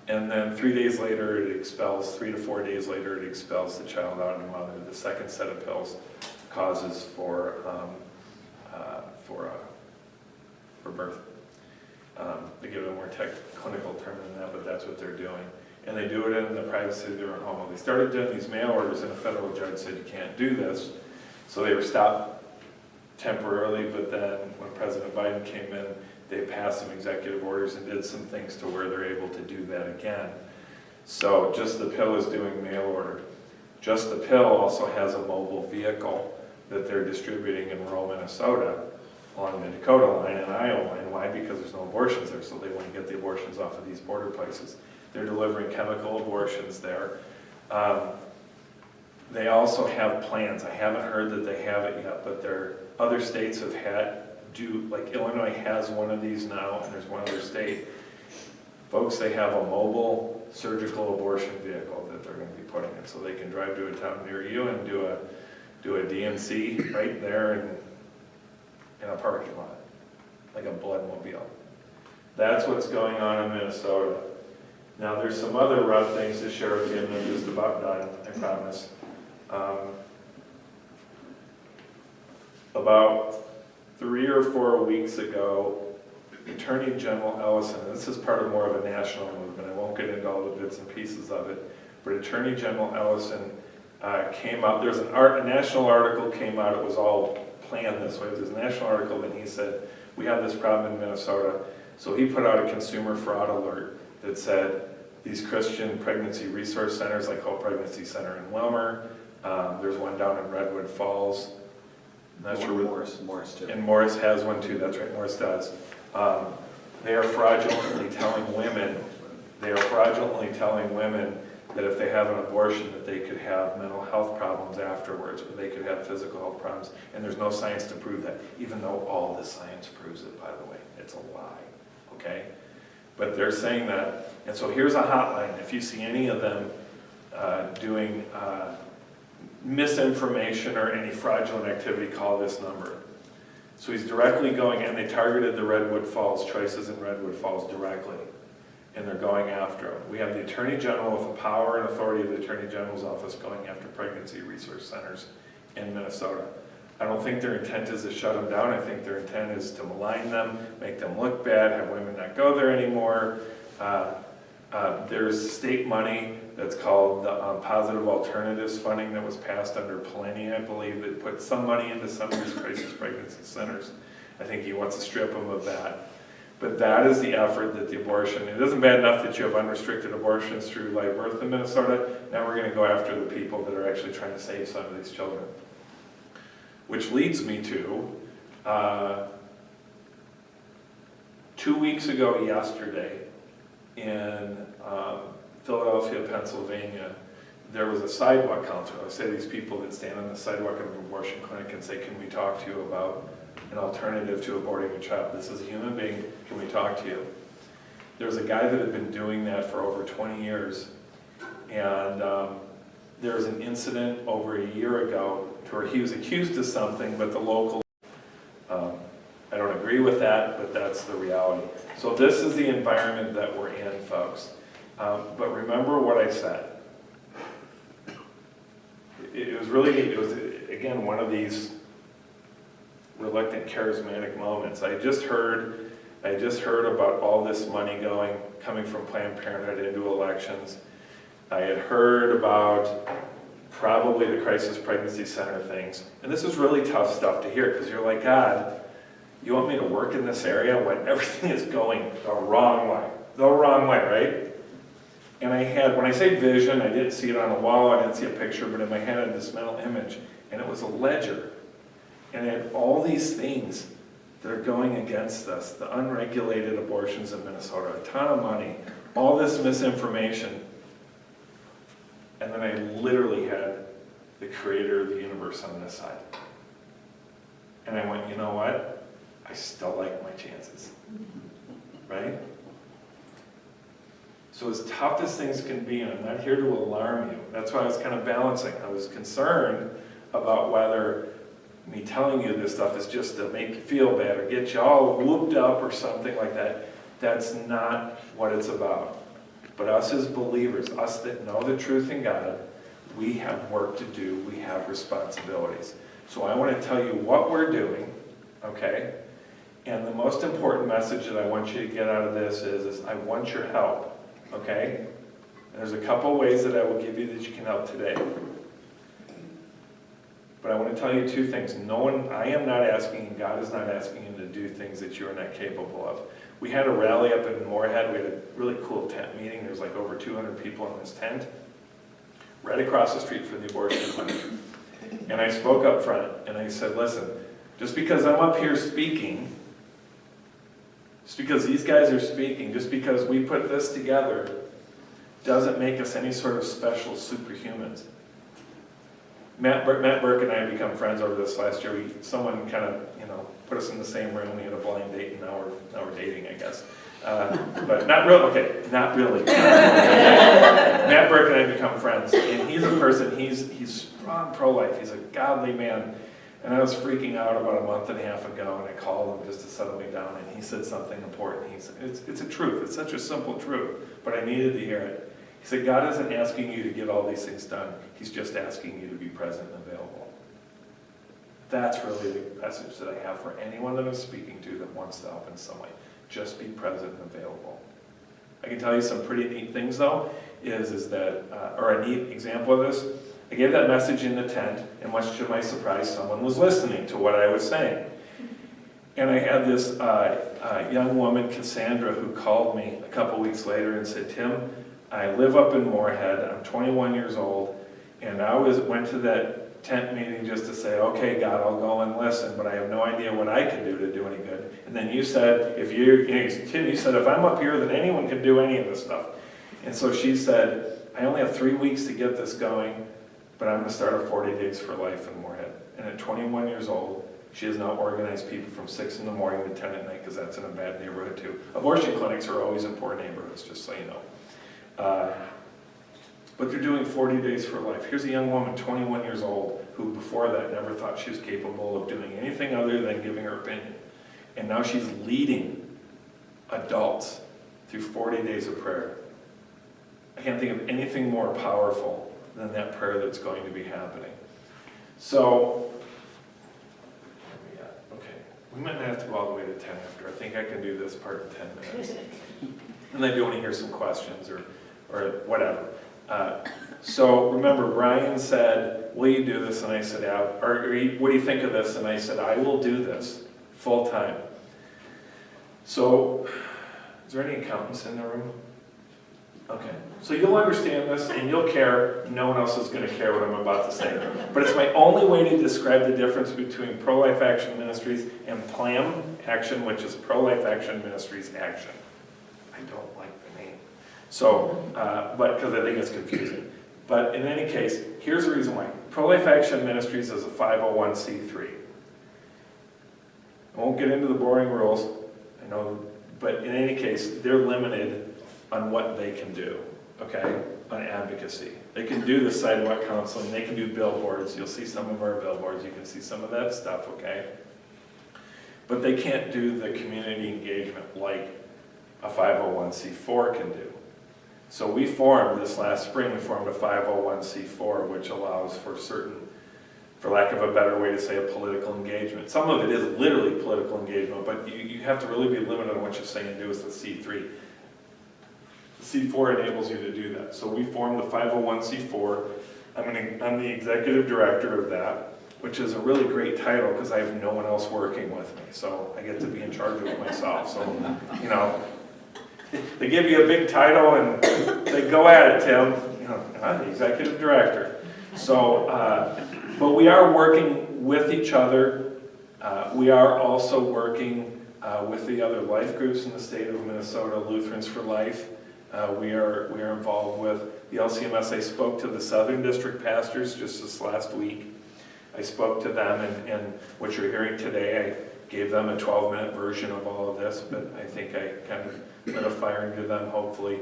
Speaker 3: and then 3 days later it expels, 3 to 4 days later it expels the child out of the mother. The second set of pills causes for birth. They give it a more clinical term than that, but that's what they're doing. And they do it in the privacy of their own home. When they started doing these mail orders, and a federal judge said you can't do this, so they were stopped temporarily, but then when President Biden came in, they passed some executive orders and did some things to where they're able to do that again. So Just the Pill is doing mail order. Just the Pill also has a mobile vehicle that they're distributing in rural Minnesota along the Dakota line and Iowa line. Why? Because there's no abortions there, so they want to get the abortions off of these border places. They're delivering chemical abortions there. They also have plans. I haven't heard that they have it yet, but other states have like Illinois has one of these now, and there's one other state. Folks, they have a mobile surgical abortion vehicle that they're going to be putting in, so they can drive to a town near you and do a DNC right there in a parking lot, like a bloodmobile. That's what's going on in Minnesota. Now there's some other rough things to share with you, and I'm just about done, I promise. About 3 or 4 weeks ago, Attorney General Ellison, and this is part of more of a national movement, I won't get into all the bits and pieces of it, but Attorney General Ellison came out, there's a national article came out, it was all planned this way, there's a national article, and he said, we have this problem in Minnesota, so he put out a consumer fraud alert that said, these Christian pregnancy resource centers, like Hope Pregnancy Center in Wilmer, there's one down in Redwood Falls, I'm not sure
Speaker 1: Morris too.
Speaker 3: and Morris has one too, that's right, Morris does. They are fraudulently telling women that if they have an abortion that they could have mental health problems afterwards, or they could have physical health problems, and there's no science to prove that, even though all the science proves it, by the way. It's a lie, okay? But they're saying that, and so here's a hotline. If you see any of them doing misinformation or any fraudulent activity, call this number. So he's directly going, and they targeted the Redwood Falls, Choices in Redwood Falls directly, and they're going after him. We have the Attorney General with the power and authority of the Attorney General's office going after pregnancy resource centers in Minnesota. I don't think their intent is to shut them down. I think their intent is to malign them, make them look bad, have women not go there anymore. There's state money that's called the Positive Alternatives Funding that was passed under Plenty, I believe, that put some money into some of these crisis pregnancy centers. I think he wants to strip them of that. But that is the effort that the abortion, it isn't bad enough that you have unrestricted abortions through live birth in Minnesota. Now we're going to go after the people that are actually trying to save some of these children. Which leads me to 2 weeks ago yesterday in Philadelphia, Pennsylvania, there was a sidewalk council. I say these people that stand on the sidewalk of an abortion clinic and say, can we talk to you about an alternative to aborting a child? This is a human being, can we talk to you? There's a guy that had been doing that for over 20 years, And there was an incident over a year ago to where he was accused of something, but the local, I don't agree with that, but that's the reality. So this is the environment that we're in, folks. But remember what I said. It was really, it was, again, one of these reluctant, charismatic moments. I just heard about all this money coming from Planned Parenthood into elections. I had heard about probably the crisis pregnancy center things. And this is really tough stuff to hear, because you're like, God, you want me to work in this area when everything is going the wrong way? The wrong way, right? And I had, when I say vision, I didn't see it on a wall, I didn't see a picture, but in my head I had this mental image, and it was a ledger. And it had all these things that are going against us, the unregulated abortions in Minnesota, a ton of money, all this misinformation. And then I literally had the creator of the universe on this side. And I went, you know what? I still like my chances, right? So as tough as things can be, and I'm not here to alarm you, that's why I was kind of balancing. I was concerned about whether me telling you this stuff is just to make you feel bad or get you all whooped up or something like that. That's not what it's about. But us as believers, us that know the truth in God, we have work to do, we have responsibilities. So I want to tell you what we're doing, okay? And the most important message that I want you to get out of this is I want your help, okay? And there's a couple ways that I will give you that you can help today. But I want to tell you two things. I am not asking, and God is not asking you to do things that you are not capable of. We had a rally up in Moorhead. We had a really cool tent meeting. There's like over 200 people in this tent, right across the street from the abortion clinic. And I spoke up front, and I said, listen, just because I'm up here speaking, just because these guys are speaking, just because we put this together, doesn't make us any sort of special superhumans. Matt Burke and I have become friends over this last year. Someone kind of, put us in the same room. We had a blind date, and now we're dating, I guess. But not really. Okay, not really. Matt Burke and I have become friends, and he's a person. He's strong pro-life. He's a godly man. And I was freaking out about a month and a half ago, and I called him just to settle me down. And he said something important. He said, "It's a truth. It's such a simple truth, but I needed to hear it." He said, God isn't asking you to get all these things done. He's just asking you to be present and available. That's really the message that I have for anyone that I'm speaking to that wants to help in some way. Just be present and available. I can tell you some pretty neat things, though, is that, or a neat example of this. I gave that message in the tent, and much to my surprise, someone was listening to what I was saying. And I had this young woman, Cassandra, who called me a couple weeks later and said, Tim, I live up in Moorhead, I'm 21 years old, and I went to that tent meeting just to say, okay, God, I'll go and listen, but I have no idea what I can do to do any good. And then you said, Tim, you said, if I'm up here, then anyone can do any of this stuff. And so she said, I only have 3 weeks to get this going, but I'm going to start a 40 Days for Life in Moorhead. And at 21 years old, she has now organized people from 6 in the morning to 10 at night, because that's in a bad neighborhood too. Abortion clinics are always in poor neighborhoods, just so you know. But they're doing 40 Days for Life. Here's a young woman, 21 years old, who before that never thought she was capable of doing anything other than giving her opinion. And now she's leading adults through 40 days of prayer. I can't think of anything more powerful than that prayer that's going to be happening. So, okay, we might not have to go all the way to 10 after. I think I can do this part in 10 minutes. And I do want to hear some questions or whatever. So remember, Brian said, will you do this? And I said, yeah. Or what do you think of this? And I said, I will do this full time. So, is there any accountants in the room? Okay. So you'll understand this and you'll care. No one else is going to care what I'm about to say. But it's my only way to describe the difference between Pro-Life Action Ministries and PLAM Action, which is Pro-Life Action Ministries Action. I don't like the name. So, but because I think it's confusing. But in any case, here's the reason why. Pro-Life Action Ministries is a 501c3. I won't get into the boring rules, I know, but in any case, they're limited on what they can do, okay? on advocacy. They can do the sidewalk counseling, they can do billboards, you'll see some of our billboards, you can see some of that stuff, okay? But they can't do the community engagement like a 501c4 can do. So we formed, this last spring, we formed a 501c4, which allows for certain, for lack of a better way to say, a political engagement. Some of it is literally political engagement, but you have to really be limited on what you're saying and do with the C3. The C4 enables you to do that. So we formed the 501c4. I'm the executive director of that, which is a really great title because I have no one else working with me. So I get to be in charge of it myself. So, you know, they give you a big title and they go at it, Tim. You know, I'm the executive director. So, but we are working with each other. We are also working with the other life groups in the state of Minnesota, Lutherans for Life. We are involved with the LCMS. I spoke to the Southern District pastors just this last week. I spoke to them, and what you're hearing today, I gave them a 12-minute version of all of this, but I think I kind of lit a fire into them, hopefully.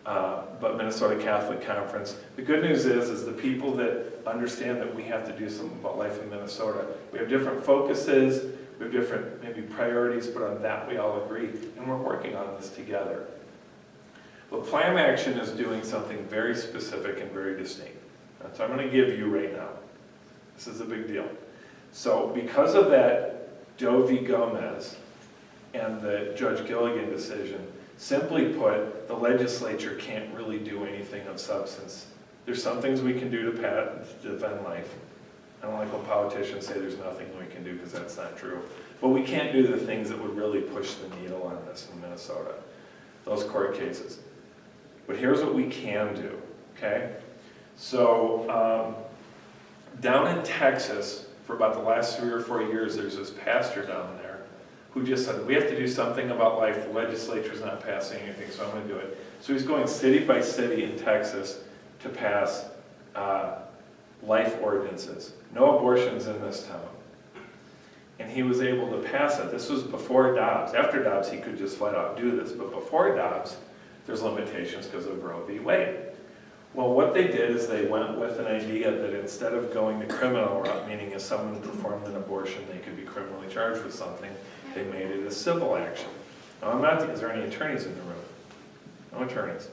Speaker 3: But Minnesota Catholic Conference. The good news is the people that understand that we have to do something about life in Minnesota. We have different focuses, we have different maybe priorities, but on that we all agree, and we're working on this together. But Plan Action is doing something very specific and very distinct. That's what I'm going to give you right now. This is a big deal. So because of that Doe v. Gomez and the Judge Gilligan decision, simply put, the legislature can't really do anything of substance. There's some things we can do to defend life. I don't like when politicians say there's nothing we can do because that's not true. But we can't do the things that would really push the needle on this in Minnesota, those court cases. But here's what we can do, okay? So down in Texas, for about the last 3 or 4 years, there's this pastor down there who just said, we have to do something about life. The legislature's not passing anything, so I'm going to do it. So he's going city by city in Texas to pass life ordinances. No abortions in this town. And he was able to pass it. This was before Dobbs. After Dobbs, he could just flat out do this. But before Dobbs, there's limitations because of Roe v. Wade. Well, what they did is they went with an idea that instead of going the criminal route, meaning if someone performed an abortion, they could be criminally charged with something, they made it a civil action. Now, is there any attorneys in the room? No attorneys.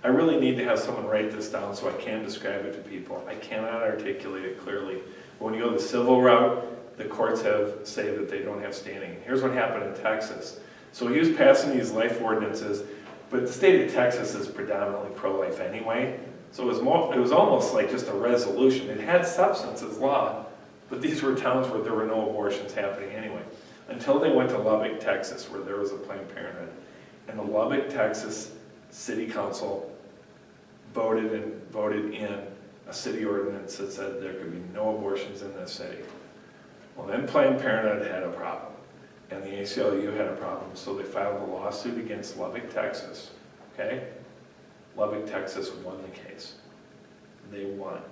Speaker 3: I really need to have someone write this down so I can describe it to people. I cannot articulate it clearly. But when you go the civil route, the courts say that they don't have standing. And here's what happened in Texas. So he was passing these life ordinances, but the state of Texas is predominantly pro-life anyway. So it was almost like just a resolution. It had substance as law, but these were towns where there were no abortions happening anyway. Until they went to Lubbock, Texas, where there was a Planned Parenthood. And the Lubbock, Texas City Council voted in a city ordinance that said there could be no abortions in this city. Well, then Planned Parenthood had a problem, and the ACLU had a problem, so they filed a lawsuit against Lubbock, Texas, okay? Lubbock, Texas won the case. They won.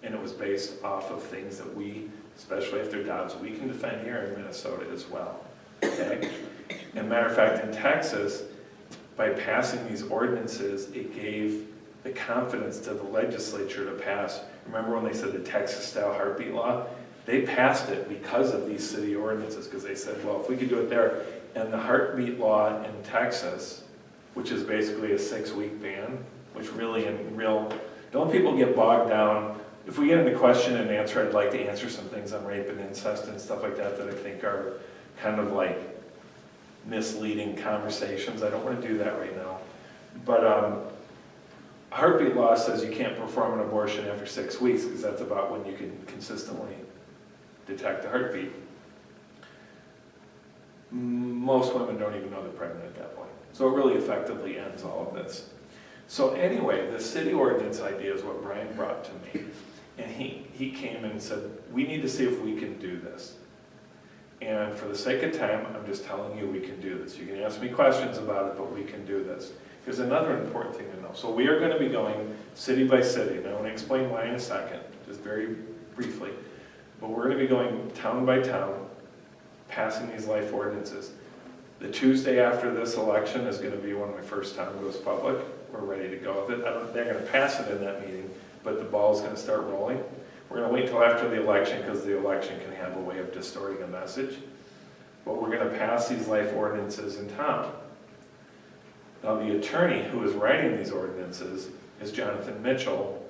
Speaker 3: And it was based off of things that we, especially after Dobbs, we can defend here in Minnesota as well, okay? And matter of fact, in Texas, by passing these ordinances, it gave the confidence to the legislature to pass. Remember when they said the Texas-style heartbeat law? They passed it because of these city ordinances, because they said, well, if we could do it there, and the heartbeat law in Texas, which is basically a 6-week ban, which really, don't people get bogged down. If we get into question and answer, I'd like to answer some things on rape and incest and stuff like that that I think are kind of like misleading conversations. I don't want to do that right now. But heartbeat law says you can't perform an abortion after 6 weeks because that's about when you can consistently detect a heartbeat. Most women don't even know they're pregnant at that point. So it really effectively ends all of this. So anyway, the city ordinance idea is what Brian brought to me. And he came and said, we need to see if we can do this. And for the sake of time, I'm just telling you we can do this. You can ask me questions about it, but we can do this. Here's another important thing to know. So we are going to be going city by city. And I want to explain why in a second, just very briefly. But we're going to be going town by town, passing these life ordinances. The Tuesday after this election is going to be when my first time goes public. we're ready to go with it. They're gonna pass it in that meeting, but the ball's gonna start rolling. We're gonna wait till after the election, because the election can have a way of distorting a message. But we're gonna pass these life ordinances in town. Now, the attorney who is writing these ordinances is Jonathan Mitchell,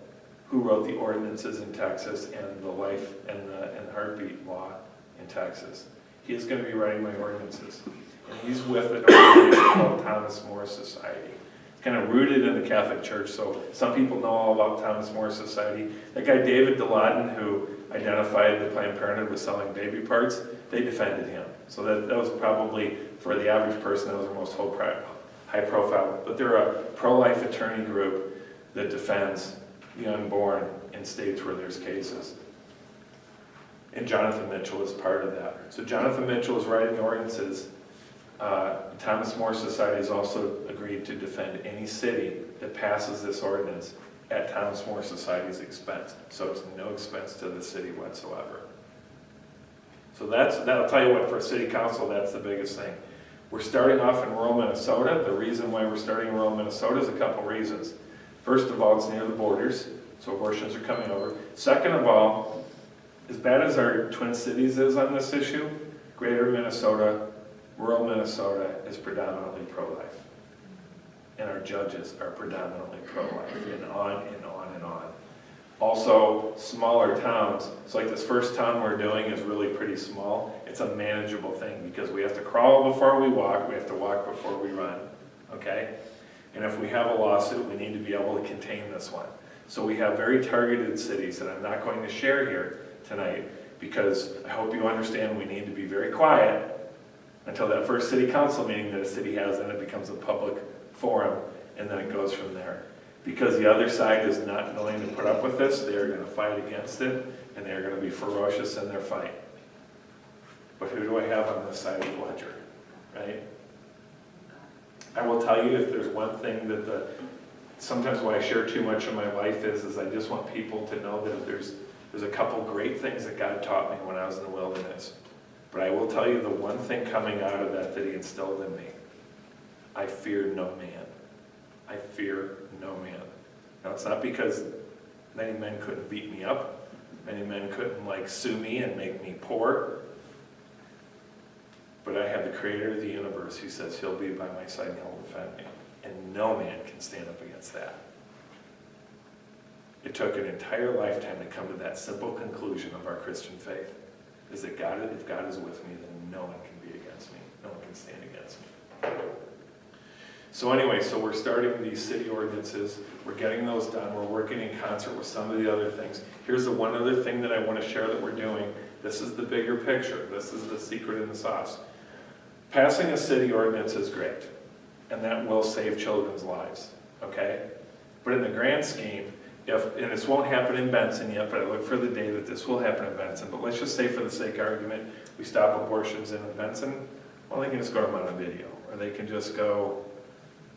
Speaker 3: who wrote the ordinances in Texas and the life and heartbeat law in Texas. He is gonna be writing my ordinances. And he's with an organization called Thomas More Society. It's kind of rooted in the Catholic Church, so some people know all about Thomas More Society. That guy David Dilaudon, who identified that Planned Parenthood was selling baby parts, they defended him. So that was probably, for the average person, that was the most high profile. But they're a pro-life attorney group that defends the unborn in states where there's cases. And Jonathan Mitchell is part of that. So Jonathan Mitchell is writing the ordinances. Thomas More Society has also agreed to defend any city that passes this ordinance at Thomas More Society's expense. So it's no expense to the city whatsoever. So that'll tell you what, for city council, that's the biggest thing. We're starting off in rural Minnesota. The reason why we're starting in rural Minnesota is a couple reasons. First of all, it's near the borders, so abortions are coming over. Second of all, as bad as our Twin Cities is on this issue, greater Minnesota, rural Minnesota is predominantly pro-life. And our judges are predominantly pro-life, and on and on and on. Also, smaller towns, so like this first town we're doing is really pretty small. It's a manageable thing because we have to crawl before we walk, we have to walk before we run, okay? And if we have a lawsuit, we need to be able to contain this one. So we have very targeted cities that I'm not going to share here tonight because I hope you understand we need to be very quiet until that first city council meeting that a city has, and it becomes a public forum, and then it goes from there. Because the other side is not willing to put up with this, they're going to fight against it, and they're going to be ferocious in their fight. But who do I have on this side of the ledger, right? I will tell you, if there's one thing that sometimes why I share too much of my life is I just want people to know that there's a couple great things that God taught me when I was in the wilderness. But I will tell you the one thing coming out of that he instilled in me. I fear no man. I fear no man. Now, it's not because many men couldn't beat me up. Many men couldn't sue me and make me poor. But I have the creator of the universe who says he'll be by my side and he'll defend me. And no man can stand up against that. It took an entire lifetime to come to that simple conclusion of our Christian faith. Is that if God is with me, then no one can be against me. No one can stand against me. So anyway, so we're starting these city ordinances. We're getting those done. We're working in concert with some of the other things. Here's the one other thing that I want to share that we're doing. This is the bigger picture. This is the secret in the sauce. Passing a city ordinance is great, and that will save children's lives, okay? But in the grand scheme, and this won't happen in Benson yet, but I look for the day that this will happen in Benson, but let's just say for the sake of argument, we stop abortions in Benson, well, they can just go to them on a video, or they can just go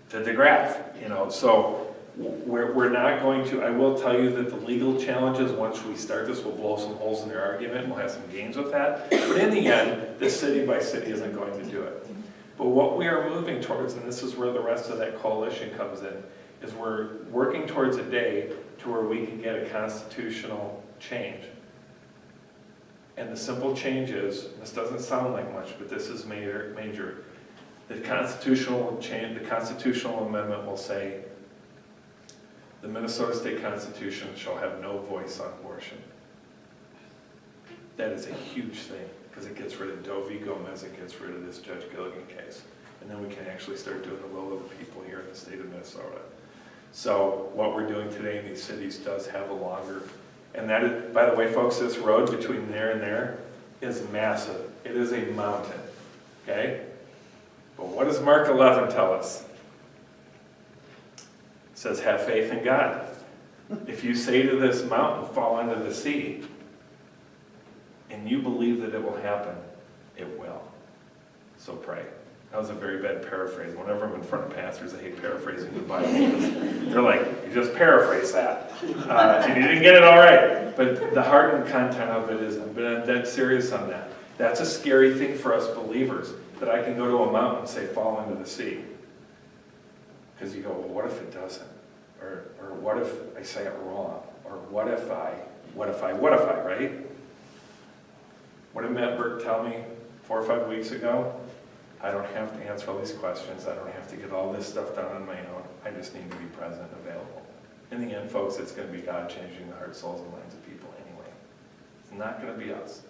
Speaker 3: to DeGraff, so we're not going to, I will tell you that the legal challenges, once we start this, will blow some holes in their argument, and we'll have some gains with that, but in the end, this city by city isn't going to do it. But what we are moving towards, and this is where the rest of that coalition comes in, is we're working towards a day to where we can get a constitutional change. And the simple change is, this doesn't sound like much, but this is major. The constitutional change, the constitutional amendment will say, the Minnesota State Constitution shall have no voice on abortion. That is a huge thing, because it gets rid of Doe v. Gomez, it gets rid of this Judge Gilligan case. And then we can actually start doing the will of the people here in the state of Minnesota. So what we're doing today in these cities does have a longer, and that is, by the way, folks, this road between there and there is massive. It is a mountain, okay? But what does Mark 11 tell us? It says, have faith in God. If you say to this mountain, fall into the sea, and you believe that it will happen, it will. So pray. That was a very bad paraphrase. Whenever I'm in front of pastors, I hate paraphrasing the Bible. They're like, you just paraphrase that. And you didn't get it all right. But the heart and the content of it is, I'm dead serious on that. That's a scary thing for us believers, that I can go to a mountain and say, fall into the sea. Because you go, well, what if it doesn't? Or what if I say it wrong? Or what if I, right? What did Matt Burke tell me 4 or 5 weeks ago? I don't have to answer all these questions. I don't have to get all this stuff done on my own. I just need to be present and available. In the end, folks, it's going to be God changing the hearts, souls, and minds of people anyway. It's not going to be us.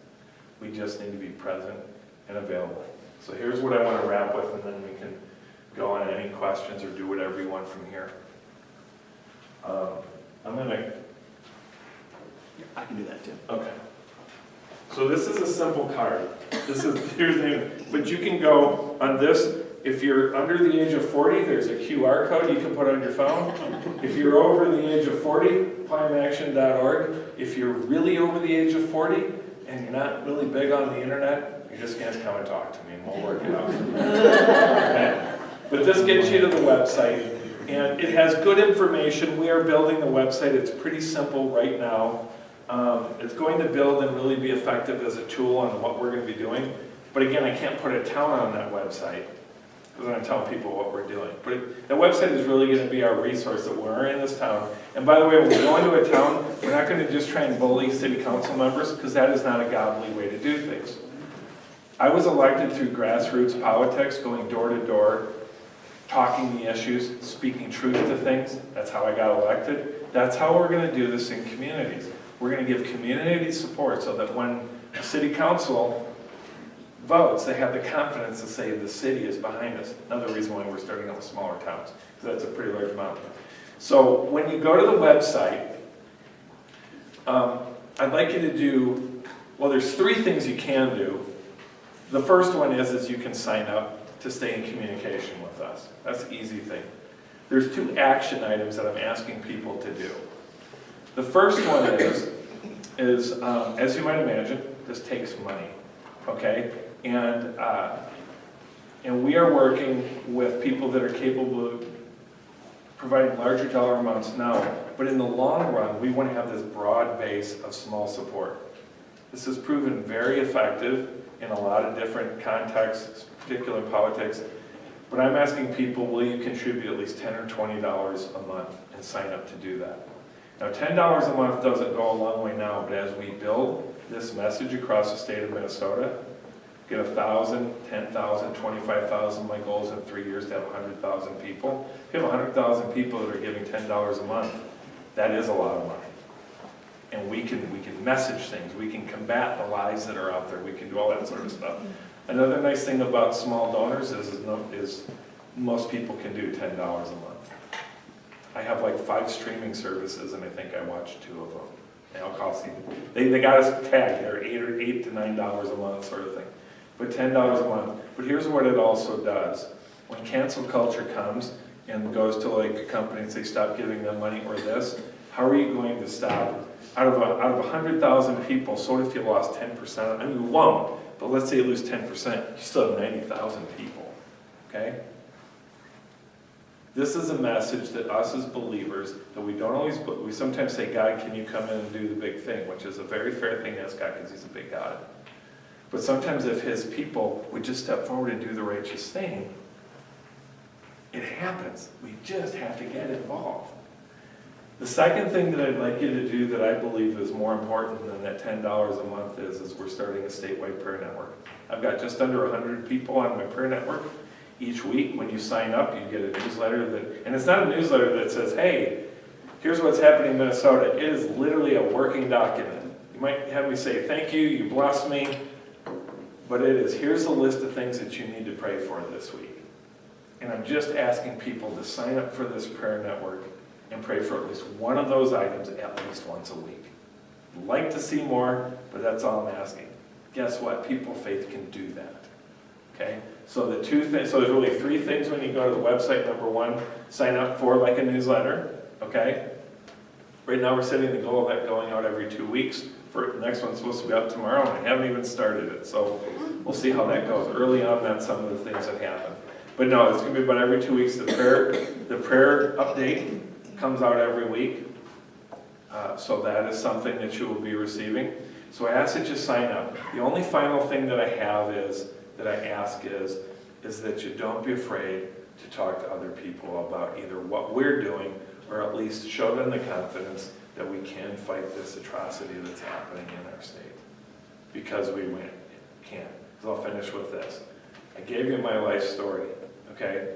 Speaker 3: We just need to be present and available. So here's what I want to wrap with, and then we can go on any questions or do whatever you want from here. I'm going to...
Speaker 1: I can do that too.
Speaker 3: Okay. So this is a simple card. Here's the thing, but you can go on this. If you're under the age of 40, there's a QR code you can put on your phone. If you're over the age of 40, climaction.org. If you're really over the age of 40 and you're not really big on the internet, you're just going to come and talk to me and we'll work it out. Okay? But this gets you to the website, and it has good information. We are building the website. It's pretty simple right now. It's going to build and really be effective as a tool on what we're going to be doing. But again, I can't put a town on that website because I'm telling people what we're doing. But that website is really going to be our resource that we're in this town. And by the way, when we go into a town, we're not going to just try and bully city council members, because that is not a godly way to do things. I was elected through grassroots politics, going door to door, talking the issues, speaking truth to things. That's how I got elected. That's how we're going to do this in communities. We're going to give community support so that when a city council votes, they have the confidence to say the city is behind us. Another reason why we're starting out with smaller towns, because that's a pretty large amount. So when you go to the website, I'd like you to do, well, there's 3 things you can do. The first one is you can sign up to stay in communication with us. That's the easy thing. There's 2 action items that I'm asking people to do. The first one is as you might imagine, this takes money, okay? And we are working with people that are capable of providing larger dollar amounts now, but in the long run, we want to have this broad base of small support. This has proven very effective in a lot of different contexts, particularly politics, but I'm asking people, will you contribute at least $10 or $20 a month and sign up to do that? Now, $10 a month doesn't go a long way now, but as we build this message across the state of Minnesota, get 1,000, 10,000, 25,000, my goal is in 3 years to have 100,000 people. If you have 100,000 people that are giving $10 a month, that is a lot of money. And we can message things, we can combat the lies that are out there, we can do all that sort of stuff. Another nice thing about small donors is most people can do $10 a month. I have like 5 streaming services, and I think I watched 2 of them. They all cost they got us tagged. They're $8 to $9 a month sort of thing, but $10 a month. But here's what it also does: when cancel culture comes and goes to like a company and say stop giving them money or this, how are you going to stop? Out of 100,000 people, so if you lost 10%, I mean you won't, but let's say you lose 10%, you still have 90,000 people. Okay. This is a message that us as believers, that we don't always, we sometimes say, God, can you come in and do the big thing? Which is a very fair thing to ask God, because he's a big God. But sometimes if his people would just step forward and do the righteous thing, it happens. We just have to get involved. The second thing that I'd like you to do that I believe is more important than that $10 a month is we're starting a statewide prayer network. I've got just under 100 people on my prayer network. Each week, when you sign up, you get a newsletter and it's not a newsletter that says, hey, here's what's happening in Minnesota. It is literally a working document. You might have me say, thank you, you bless me, but it is, here's a list of things that you need to pray for this week. And I'm just asking people to sign up for this prayer network and pray for at least one of those items at least once a week. I'd like to see more, but that's all I'm asking. Guess what? People of faith can do that. Okay? So the 2 things, so there's really 3 things when you go to the website. Number 1, sign up for like a newsletter, okay? Right now we're setting the goal of that going out every 2 weeks. The next one's supposed to be out tomorrow, and I haven't even started it, so we'll see how that goes. Early on, that's some of the things that happen. But no, it's going to be about every 2 weeks. The prayer update comes out every week, so that is something that you will be receiving. So I ask that you sign up. The only final thing that I have is that I ask is that you don't be afraid to talk to other people about either what we're doing or at least show them the confidence that we can fight this atrocity that's happening in our state. Because we can. So I'll finish with this. I gave you my life story, okay?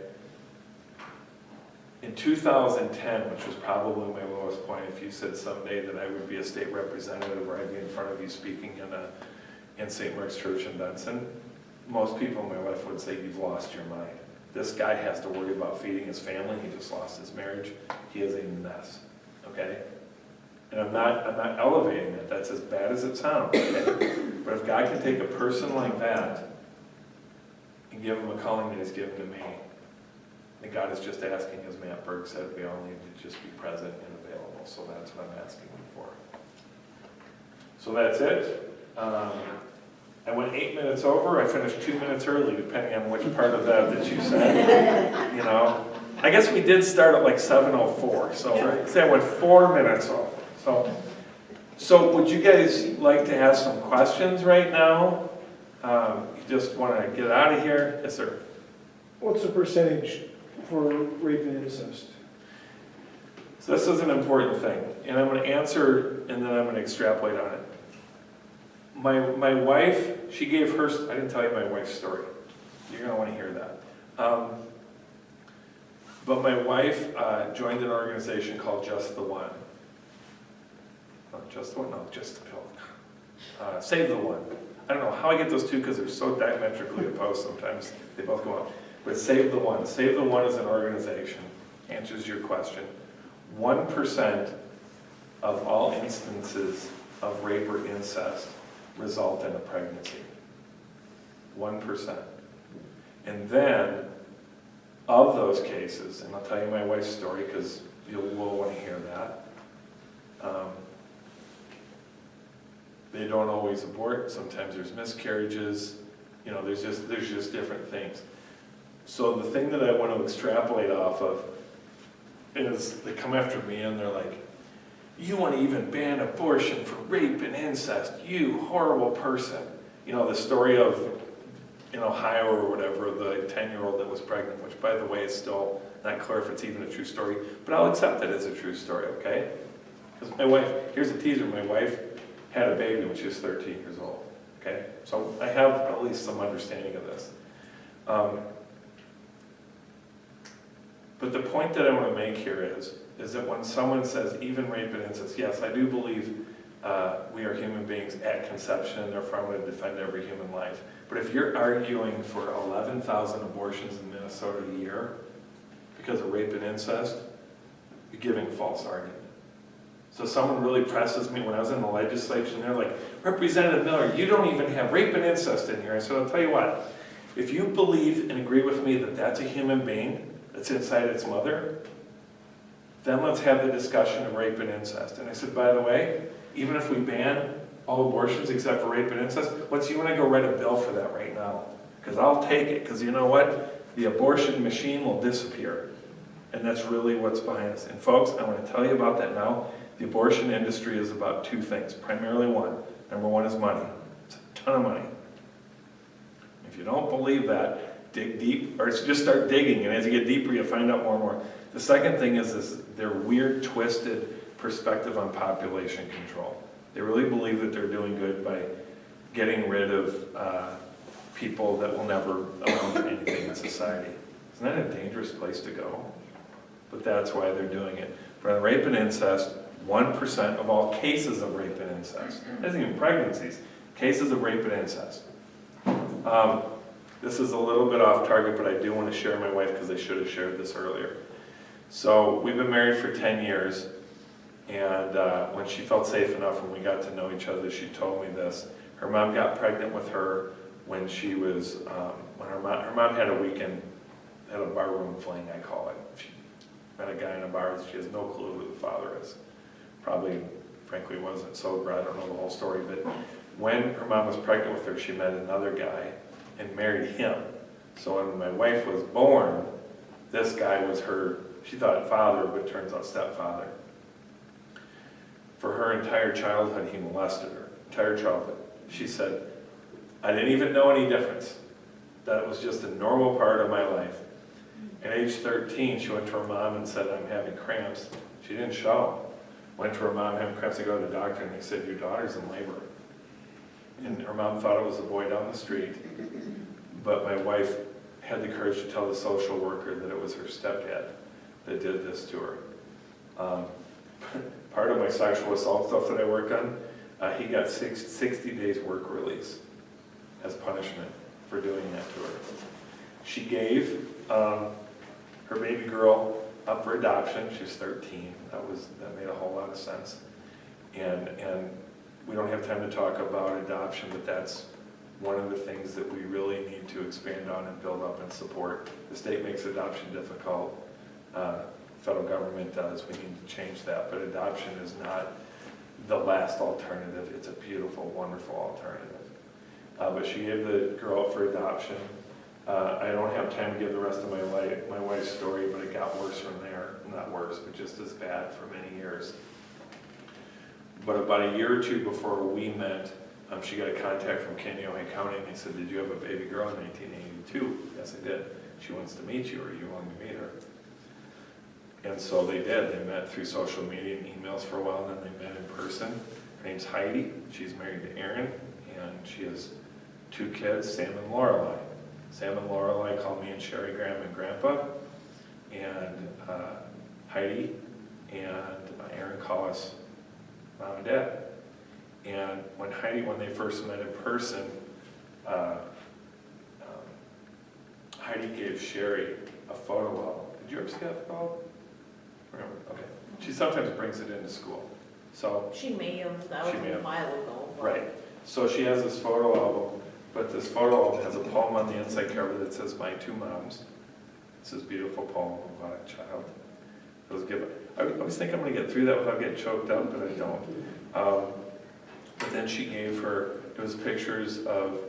Speaker 3: In 2010, which was probably my lowest point, if you said someday that I would be a state representative or I'd be in front of you speaking in St. Mark's Church in Benson, most people in my life would say, you've lost your mind. This guy has to worry about feeding his family. He just lost his marriage. He is a mess, okay? And I'm not elevating it. That's as bad as it sounds, okay? But if God can take a person like that and give him a calling that he's given to me, and God is just asking, as Matt Berg said, we all need to just be present and available. So that's what I'm asking you for. So that's it. I went 8 minutes over. I finished 2 minutes early, depending on which part of that you said. You know, I guess we did start at like 7:04. So say I went 4 minutes over. So would you guys like to have some questions right now? You just want to get out of here? Yes, sir.
Speaker 2: What's the percentage for rape and incest?
Speaker 3: So this is an important thing, and I'm going to answer, and then I'm going to extrapolate on it. My wife, she gave her, I didn't tell you my wife's story. You're going to want to hear that. But my wife joined an organization called Just the One. Not Just the One? No, Just the Pill. Save the One. I don't know how I get those two because they're so diametrically opposed sometimes. They both go out. But Save the One. Save the One is an organization, answers your question. 1% of all instances of rape or incest result in a pregnancy. 1%. And then, of those cases, and I'll tell you my wife's story because you will want to hear that, they don't always abort. Sometimes there's miscarriages. You know, there's just different things. So the thing that I want to extrapolate off of is they come after me and they're like, you want to even ban abortion for rape and incest, you horrible person. You know, the story of in Ohio or whatever, the 10-year-old that was pregnant, which by the way is still not clear if it's even a true story, but I'll accept it as a true story, okay? Because my wife, here's a teaser, my wife had a baby when she was 13 years old, okay? So I have at least some understanding of this. But the point that I want to make here is that when someone says even rape and incest, yes, I do believe we are human beings at conception, and therefore I'm going to defend every human life. But if you're arguing for 11,000 abortions in Minnesota a year because of rape and incest, you're giving a false argument. So someone really presses me when I was in the legislature, and they're like, Representative Miller, you don't even have rape and incest in here. I said, I'll tell you what, if you believe and agree with me that that's a human being that's inside its mother, then let's have the discussion of rape and incest. And I said, by the way, even if we ban all abortions except for rape and incest, let's you and I go write a bill for that right now. Because I'll take it, because you know what? The abortion machine will disappear. And that's really what's behind us. And folks, I want to tell you about that now. The abortion industry is about two things, primarily one. Number one is money. It's a ton of money. If you don't believe that, dig deep, or just start digging, and as you get deeper, you find out more and more. The second thing is their weird, twisted perspective on population control. They really believe that they're doing good by getting rid of people that will never amount to anything in society. Isn't that a dangerous place to go? But that's why they're doing it. For rape and incest, 1% of all cases of rape and incest, that's even pregnancies, cases of rape and incest. This is a little bit off target, but I do want to share my wife because I should have shared this earlier. So we've been married for 10 years, and when she felt safe enough when we got to know each other, she told me this. Her mom got pregnant with her when she was, when her mom had a weekend, had a barroom fling, I call it. She met a guy in a bar, she has no clue who the father is. Probably, frankly, wasn't sober, I don't know the whole story, but when her mom was pregnant with her, she met another guy and married him. So when my wife was born, this guy was her, she thought father, but it turns out stepfather. For her entire childhood, he molested her, entire childhood. She said, I didn't even know any difference. That was just a normal part of my life. At age 13, she went to her mom and said, I'm having cramps. She didn't show. Went to her mom having cramps. They go to the doctor and they said, your daughter's in labor. And her mom thought it was a boy down the street. But my wife had the courage to tell the social worker that it was her stepdad that did this to her. Part of my sexual assault stuff that I work on, he got 60 days work release as punishment for doing that to her. She gave her baby girl up for adoption. She was 13. That made a whole lot of sense. And we don't have time to talk about adoption, but that's one of the things that we really need to expand on and build up and support. The state makes adoption difficult. Federal government does. We need to change that. But adoption is not the last alternative. It's a beautiful, wonderful alternative. But she gave the girl up for adoption. I don't have time to give the rest of my wife's story, but it got worse from there. Not worse, but just as bad for many years. But about a year or two before we met, she got a contact from Kaneohe County, and they said, did you have a baby girl in 1982? Yes, I did. She wants to meet you. Are you willing to meet her? And so they did. They met through social media and emails for a while, and then they met in person. Her name's Heidi. She's married to Aaron, and she has 2 kids, Sam and Lorelei. Sam and Lorelei call me and Sherry Grandma and Grandpa, and Heidi and Aaron call us Mom and Dad. And when they first met in person, Heidi gave Sherry a photo album. Did you ever see that photo album? Remember? Okay. She sometimes brings it into school. So
Speaker 4: She may have, that was a while ago. But
Speaker 3: right. So she has this photo album, but this photo album has a poem on the inside cover that says, My Two Moms. It's this beautiful poem about a child. It was given. I always think I'm going to get through that without getting choked up, but I don't. But then she gave her, it was pictures of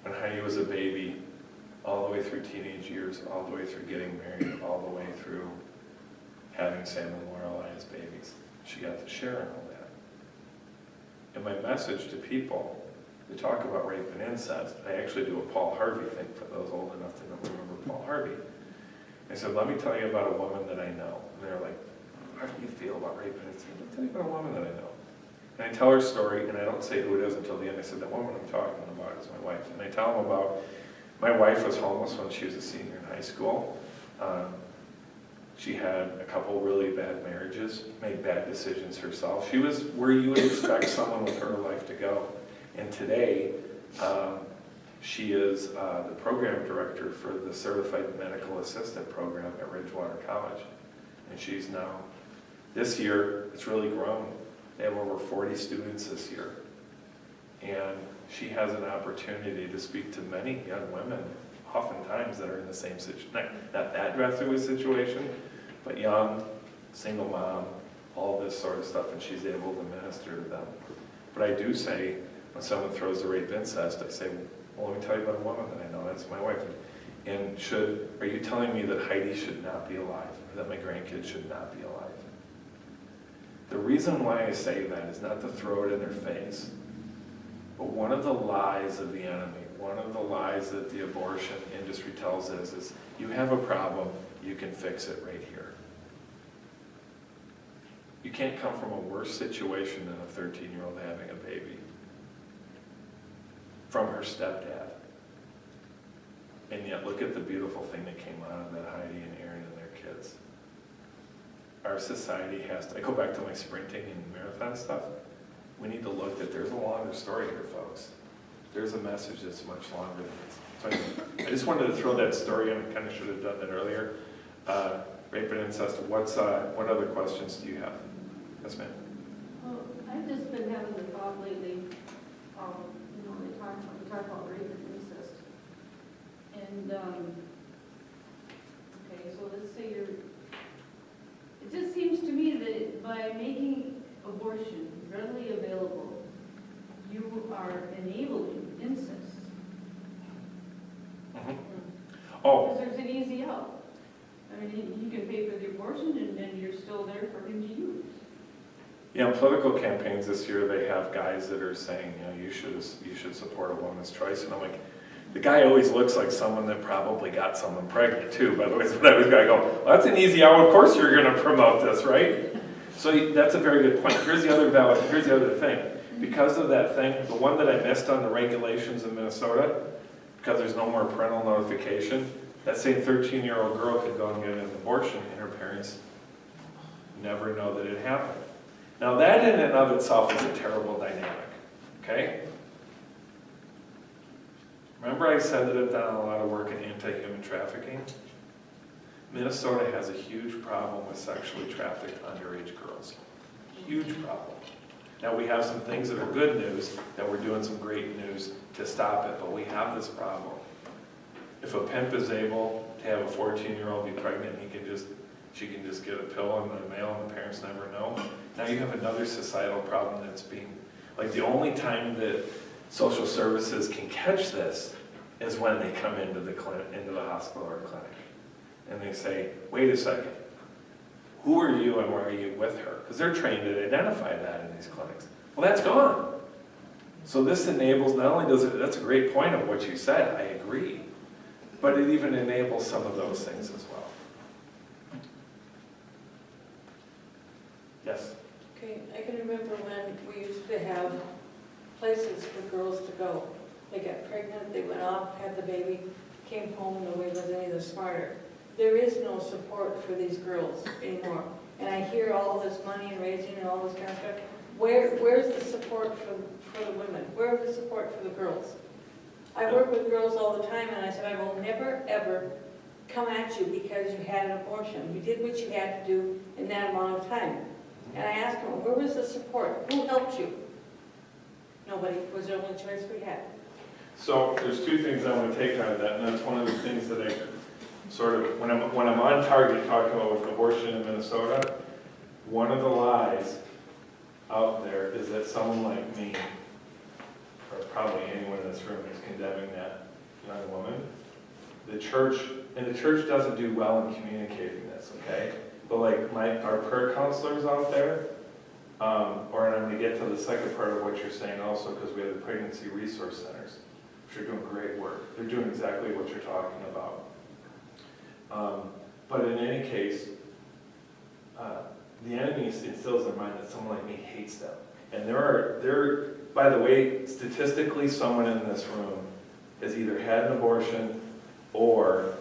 Speaker 3: when Heidi was a baby, all the way through teenage years, all the way through getting married, all the way through having Sam and Lorelei as babies. She got to share in all that. And my message to people, they talk about rape and incest. I actually do a Paul Harvey thing for those old enough to remember Paul Harvey. I said, let me tell you about a woman that I know. And they're like, how do you feel about rape and incest? Let me tell you about a woman that I know. And I tell her story, and I don't say who it is until the end. I said, that woman I'm talking about is my wife. And I tell them about, my wife was homeless when she was a senior in high school. She had a couple really bad marriages, made bad decisions herself. She was where you would expect someone with her life to go. And today, she is the program director for the Certified Medical Assistant program at Ridgewater College. And she's now, this year, it's really grown. They have over 40 students this year. And she has an opportunity to speak to many young women, oftentimes that are in the same situation, not that drastic situation, but young, single mom, all this sort of stuff, and she's able to minister to them. But I do say, when someone throws the rape incest, I say, well, let me tell you about a woman that I know, that's my wife. And are you telling me that Heidi should not be alive, or that my grandkids should not be alive? The reason why I say that is not to throw it in their face, but one of the lies of the enemy, one of the lies that the abortion industry tells us is, you have a problem, you can fix it right here. You can't come from a worse situation than a 13-year-old having a baby from her stepdad. And yet look at the beautiful thing that came out of that, Heidi and Aaron and their kids. Our society has to, I go back to my sprinting and marathon stuff, we need to look that there's a longer story here, folks. There's a message that's much longer than this. So I just wanted to throw that story in. I kind of should have done that earlier. Rape and incest, what other questions do you have? Yes, ma'am.
Speaker 5: Well, I've just been having the thought lately, they talk about rape and incest. And, okay, so let's say it just seems to me that by making abortion readily available, you are enabling incest.
Speaker 3: Mm-hmm. Oh.
Speaker 5: Because there's an easy out. I mean, you can pay for the abortion and then you're still there for him to use.
Speaker 3: Yeah, in political campaigns this year, they have guys that are saying, you should support a woman's choice. And I'm like, The guy always looks like someone that probably got someone pregnant too, by the way. So I go, well, that's an easy out. Of course you're gonna promote this, right? So that's a very good point. Here's the other thing. Because of that thing, the one that I missed on the regulations in Minnesota, because there's no more parental notification, that same 13-year-old girl could go and get an abortion and her parents never know that it happened. Now that in and of itself is a terrible dynamic, okay? Remember I said that I've done a lot of work in anti-human trafficking? Minnesota has a huge problem with sexually trafficked underage girls. Huge problem. Now we have some things that are good news, that we're doing some great news to stop it, but we have this problem. If a pimp is able to have a 14-year-old be pregnant, she can just get a pill in the mail and the parents never know. Now you have another societal problem that's being, like the only time that social services can catch this is when they come into the hospital or clinic. And they say, wait a second, who are you and why are you with her? Because they're trained to identify that in these clinics. Well, that's gone. So this enables, not only does it, that's a great point of what you said, I agree, but it even enables some of those things as well. Yes?
Speaker 6: Okay, I can remember when we used to have places for girls to go. They got pregnant, they went off, had the baby, came home, nobody was any the smarter. There is no support for these girls anymore. And I hear all this money and raising and all this kind of stuff. Where's the support for the women? Where's the support for the girls? I work with girls all the time and I said, I will never ever come at you because you had an abortion. You did what you had to do in that amount of time. And I asked them, where was the support? Who helped you? Nobody. It was the only choice we had.
Speaker 3: So there's two things I want to take out of that, and that's one of the things that I sort of, when I'm on target talking about with abortion in Minnesota, one of the lies out there is that someone like me, or probably anyone in this room, is condemning that young woman. The church doesn't do well in communicating this, okay? But like our prayer counselors out there, or I'm going to get to the second part of what you're saying also, because we have the pregnancy resource centers, which are doing great work. They're doing exactly what you're talking about. But in any case, the enemy instills in mind that someone like me hates them. And by the way, statistically, someone in this room has either had an abortion or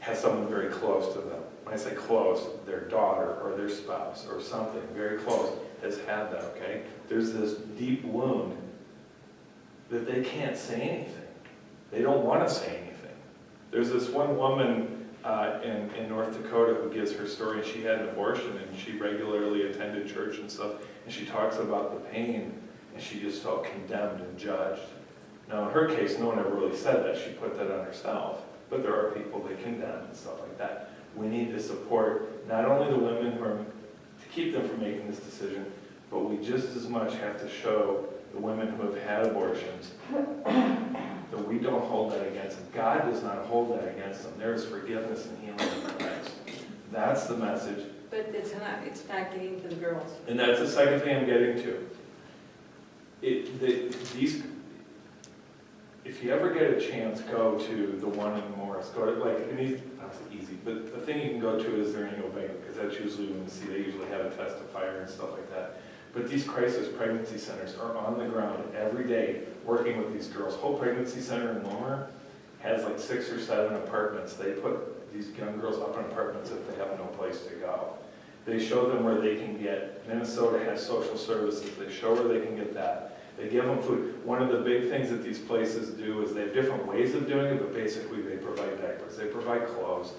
Speaker 3: has someone very close to them. When I say close, their daughter or their spouse or something very close has had that, okay? There's this deep wound that they can't say anything. They don't want to say anything. There's this one woman in North Dakota who gives her story, and she had an abortion, and she regularly attended church and stuff, and she talks about the pain, and she just felt condemned and judged. Now, in her case, no one ever really said that. She put that on herself. But there are people that condemn and stuff like that. We need to support not only the women who are, to keep them from making this decision, but we just as much have to show the women who have had abortions that we don't hold that against them. God does not hold that against them. There is forgiveness and healing in Christ. That's the message.
Speaker 6: But it's not getting to the girls.
Speaker 3: And that's the second thing I'm getting to. If you ever get a chance, go to the one in Morris. Go to, like, not so easy, but the thing you can go to is their annual banquet, because that's usually when you see, they usually have a testifier and stuff like that. But these crisis pregnancy centers are on the ground every day working with these girls. Hope Pregnancy Center in Wilmer has like 6 or 7 apartments. They put these young girls up in apartments if they have no place to go. They show them where they can get, Minnesota has social services, they show where they can get that. They give them food. One of the big things that these places do is they have different ways of doing it, but basically they provide diapers, they provide clothes.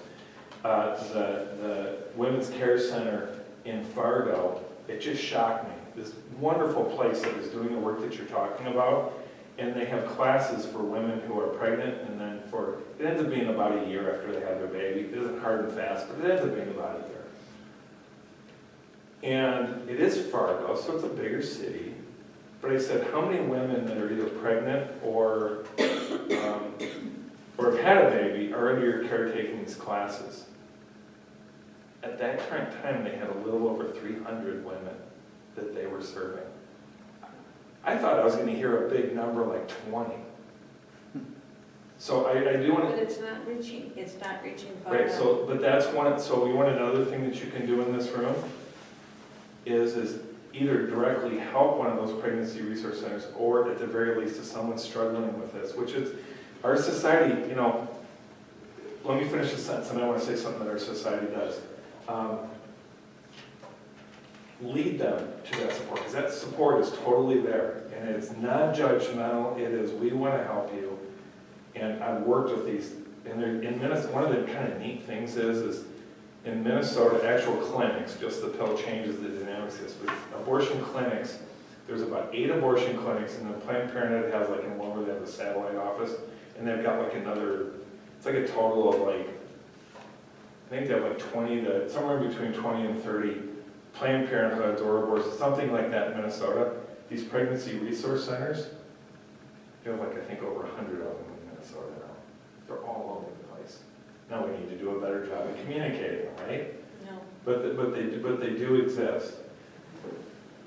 Speaker 3: The Women's Care Center in Fargo, it just shocked me. This wonderful place that is doing the work that you're talking about, and they have classes for women who are pregnant, and then it ends up being about a year after they have their baby. It isn't hard and fast, but it ends up being about a year. And it is Fargo, so it's a bigger city. But I said, how many women that are either pregnant or have had a baby are under your care taking these classes? At that current time, they had a little over 300 women that they were serving. I thought I was going to hear a big number like 20. So I do want
Speaker 6: But
Speaker 3: to,
Speaker 6: it's not reaching far
Speaker 3: right,
Speaker 6: enough.
Speaker 3: so, but that's one, so we want another thing that you can do in this room is either directly help one of those pregnancy resource centers, or at the very least, if someone's struggling with this, which is, our society, you know, let me finish this sentence, and I want to say something that our society does. Lead them to that support, because that support is totally there, and it's non-judgmental, it is, we want to help you. And I've worked with these, and in Minnesota, one of the kind of neat things is in Minnesota, actual clinics, just the pill changes the dynamics of this, but abortion clinics, there's about 8 abortion clinics, and the Planned Parenthood has like in one where they have a satellite office, and they've got like another, it's like a total of like, I think they have like 20 to, somewhere between 20 and 30 Planned Parenthoods or abortions, something like that in Minnesota. These pregnancy resource centers, you have like, I think over 100 of them in Minnesota now. They're all over the place. Now we need to do a better job of communicating, right?
Speaker 6: No.
Speaker 3: But they do exist.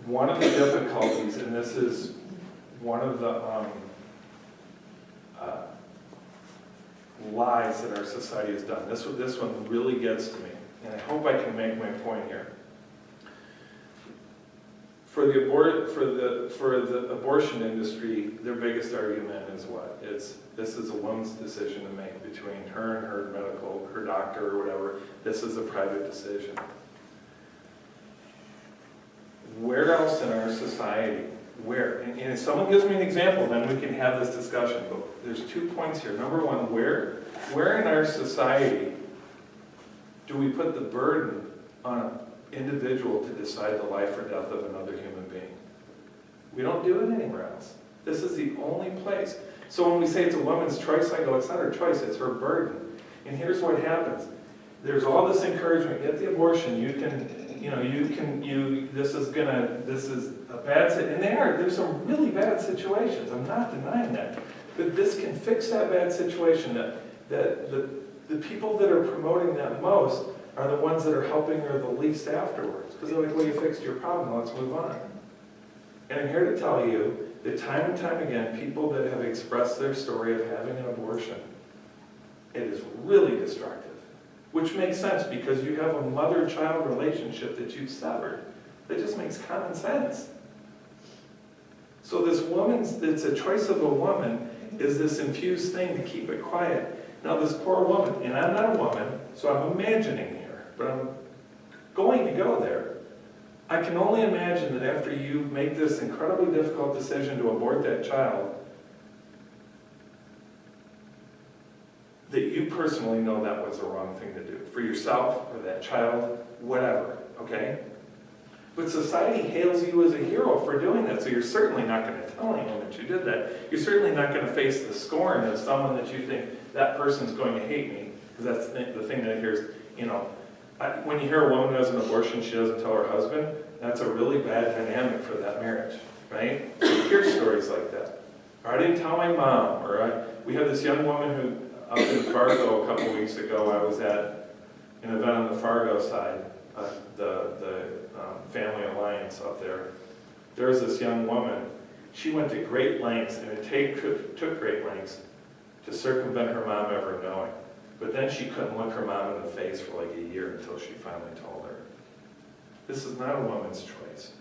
Speaker 3: One of the difficulties, and this is one of the lies that our society has done. This one really gets to me, and I hope I can make my point here. For the abortion industry, their biggest argument is what? This is a woman's decision to make between her and her medical, her doctor or whatever. This is a private decision. Where else in our society, where? And if someone gives me an example, then we can have this discussion. But there's 2 points here. Number one, where in our society do we put the burden on an individual to decide the life or death of another human being? We don't do it anywhere else. This is the only place. So when we say it's a woman's choice, I go, it's not her choice, it's her burden. And here's what happens. There's all this encouragement, get the abortion, this is a bad, and there's some really bad situations, I'm not denying that. But this can fix that bad situation, that the people that are promoting that most are the ones that are helping her the least afterwards. Because they're like, well, you fixed your problem, let's move on. And I'm here to tell you that time and time again, people that have expressed their story of having an abortion, it is really destructive. Which makes sense because you have a mother-child relationship that you've severed. That just makes common sense. So it's a choice of a woman, is this infused thing to keep it quiet. Now this poor woman, and I'm not a woman, so I'm imagining here, but I'm going to go there. I can only imagine that after you make this incredibly difficult decision to abort that child, that you personally know that was the wrong thing to do. For yourself, or that child, whatever, okay? But society hails you as a hero for doing that, so you're certainly not going to tell anyone that you did that. You're certainly not going to face the scorn of someone that you think, that person's going to hate me, because that's the thing that I hear is, when you hear a woman who has an abortion, she doesn't tell her husband, that's a really bad dynamic for that marriage, right? You hear stories like that. Or I didn't tell my mom, or we had this young woman who, up in Fargo a couple weeks ago, I was at an event on the Fargo side, the Family Alliance up there. There was this young woman, she went to great lengths, and it took great lengths to circumvent her mom ever knowing. But then she couldn't look her mom in the face for like a year until she finally told her. This is not a woman's choice.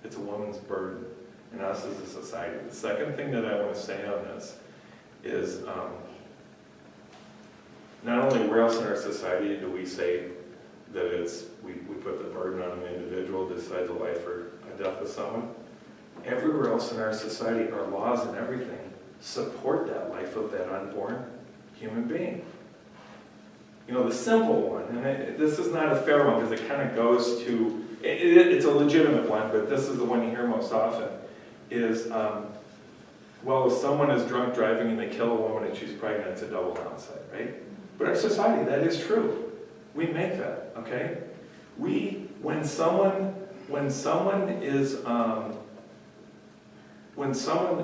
Speaker 3: It's a woman's burden, and us as a society. The second thing that I want to say on this is not only where else in our society do we say that we put the burden on an individual to decide the life or death of someone, everywhere else in our society, our laws and everything support that life of that unborn human being. The simple one, and this is not a fair one because it kind of goes to, it's a legitimate one, but this is the one you hear most often, is, well, if someone is drunk driving and they kill a woman and she's pregnant, it's a double homicide, right? But our society, that is true. We make that, okay? When someone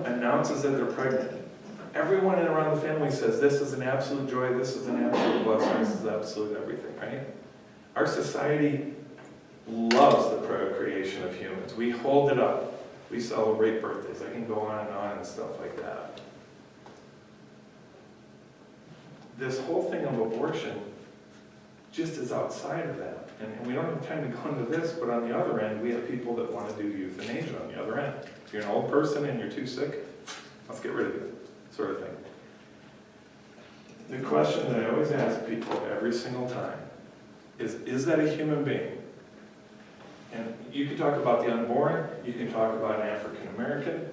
Speaker 3: announces that they're pregnant, everyone around the family says, this is an absolute joy, this is an absolute blessing, this is absolute everything, right? Our society loves the procreation of humans. We hold it up. We celebrate birthdays. I can go on and stuff like that. this whole thing of abortion just is outside of that. And we don't have time to go into this, but on the other end, we have people that want to do euthanasia on the other end. If you're an old person and you're too sick, let's get rid of you, sort of thing. The question that I always ask people every single time is that a human being? And you can talk about the unborn, you can talk about an African American,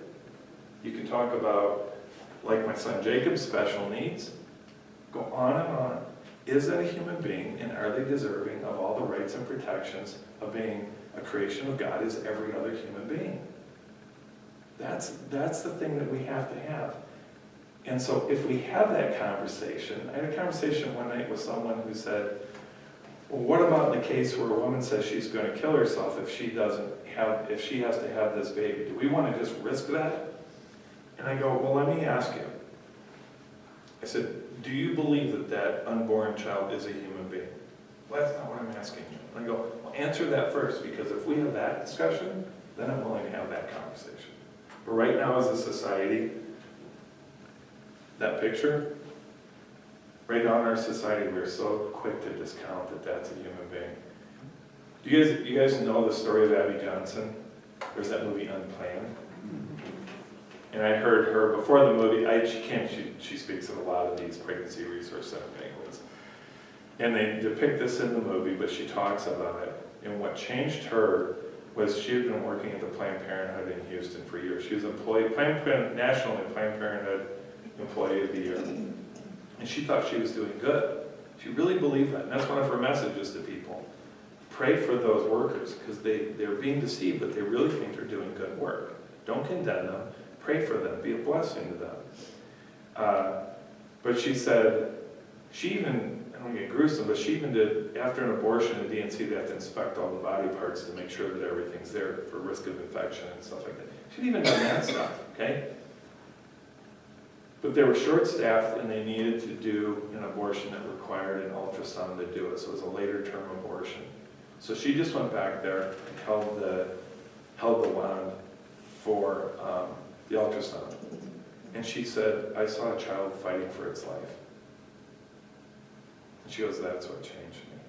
Speaker 3: you can talk about, like my son Jacob, special needs, go on and on. Is that a human being, and are they deserving of all the rights and protections of being a creation of God as every other human being? That's the thing that we have to have. And so if we have that conversation, I had a conversation one night with someone who said, well, what about in the case where a woman says she's going to kill herself if she has to have this baby? Do we want to just risk that? And I go, well, let me ask you. I said, do you believe that that unborn child is a human being? Well, that's not what I'm asking you. And I go, well, answer that first, because if we have that discussion, then I'm willing to have that conversation. But right now as a society, that picture, right now in our society, we're so quick to discount that that's a human being. Do you guys know the story of Abby Johnson? There's that movie Unplanned. And I heard her, before the movie, she speaks at a lot of these pregnancy resource center banquets. And they depict this in the movie, but she talks about it. And what changed her was she had been working at the Planned Parenthood in Houston for years. She was nationally Planned Parenthood Employee of the Year. And she thought she was doing good. She really believed that. And that's one of her messages to people. Pray for those workers, because they're being deceived, but they really think they're doing good work. Don't condemn them. Pray for them. Be a blessing to them. But she said, I don't want to get gruesome, but she even did, after an abortion at DNC, they have to inspect all the body parts to make sure that everything's there for risk of infection and stuff like that. She'd even done that stuff, okay? But they were short-staffed and they needed to do an abortion that required an ultrasound to do it, so it was a later-term abortion. So she just went back there and held the wand for the ultrasound. And she said, I saw a child fighting for its life. And she goes, that's what changed me.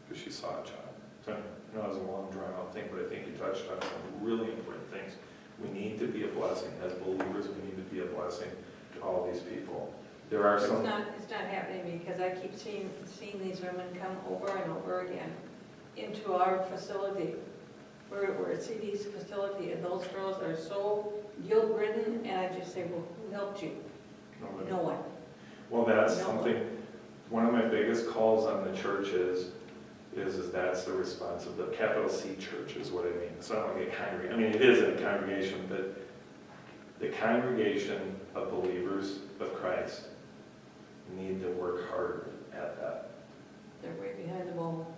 Speaker 3: Because she saw a child. So I know it was a long drawn-out thing, but I think you touched on some really important things. We need to be a blessing. As believers, we need to be a blessing to all these people. There are some...
Speaker 6: It's not happening because I keep seeing these women come over and over again into our facility. We're a CD's facility, and those girls are so guilt-ridden, and I just say, well, who helped you?
Speaker 3: Nobody.
Speaker 6: No one.
Speaker 3: Well, that's
Speaker 6: No
Speaker 3: something,
Speaker 6: one.
Speaker 3: one of my biggest calls on the church is that's the response of the capital C church is what I mean. It's not like a congregation. I mean, it is a congregation, but the congregation of believers of Christ need to work hard at that.
Speaker 6: They're way behind the ball.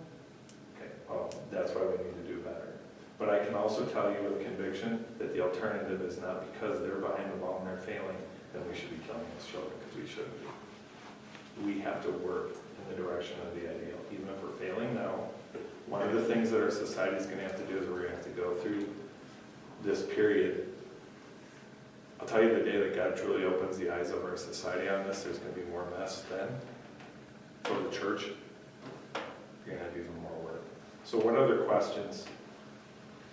Speaker 3: Okay, well, that's why we need to do better. But I can also tell you with conviction that the alternative is not because they're behind the ball and they're failing, then we should be killing these children, because we shouldn't be. We have to work in the direction of the ideal. Even if we're failing now, one of the things that our society is going to have to do is we're going to have to go through this period. I'll tell you the day that God truly opens the eyes of our society on this, there's going to be more mess then. For the church, you're going to have even more work. So what other questions?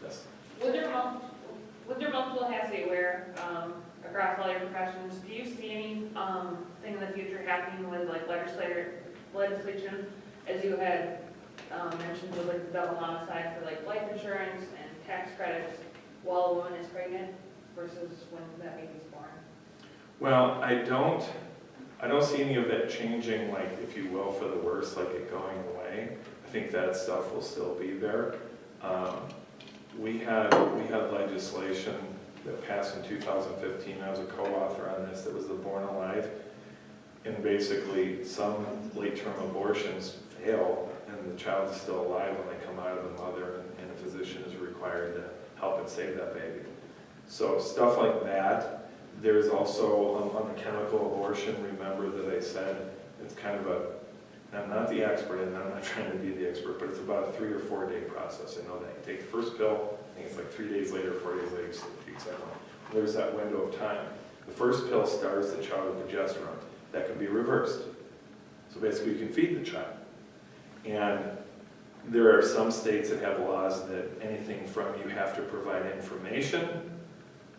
Speaker 3: Yes?
Speaker 7: With their multiple hats that you wear across all your professions, do you see anything in the future happening with like legislation, as you had mentioned with like the double homicide for like life insurance and tax credits while a woman is pregnant versus when that baby's born?
Speaker 3: Well, I don't see any of that changing, like, if you will, for the worse, like it going away. I think that stuff will still be there. We had legislation that passed in 2015. I was a co-author on this. That was the Born Alive. And basically, some late-term abortions fail, and the child is still alive when they come out of the mother, and a physician is required to help and save that baby. So stuff like that. There's also on the chemical abortion, remember that I said it's kind of a, I'm not the expert and I'm not trying to be the expert, but it's about a 3 or 4 day process. I know that. You take the first pill, I think it's like 3 days later, 4 days later, you take the second one. There's that window of time. The first pill starts the child with progesterone. That can be reversed. So basically, you can feed the child. And there are some states that have laws that anything from you have to provide information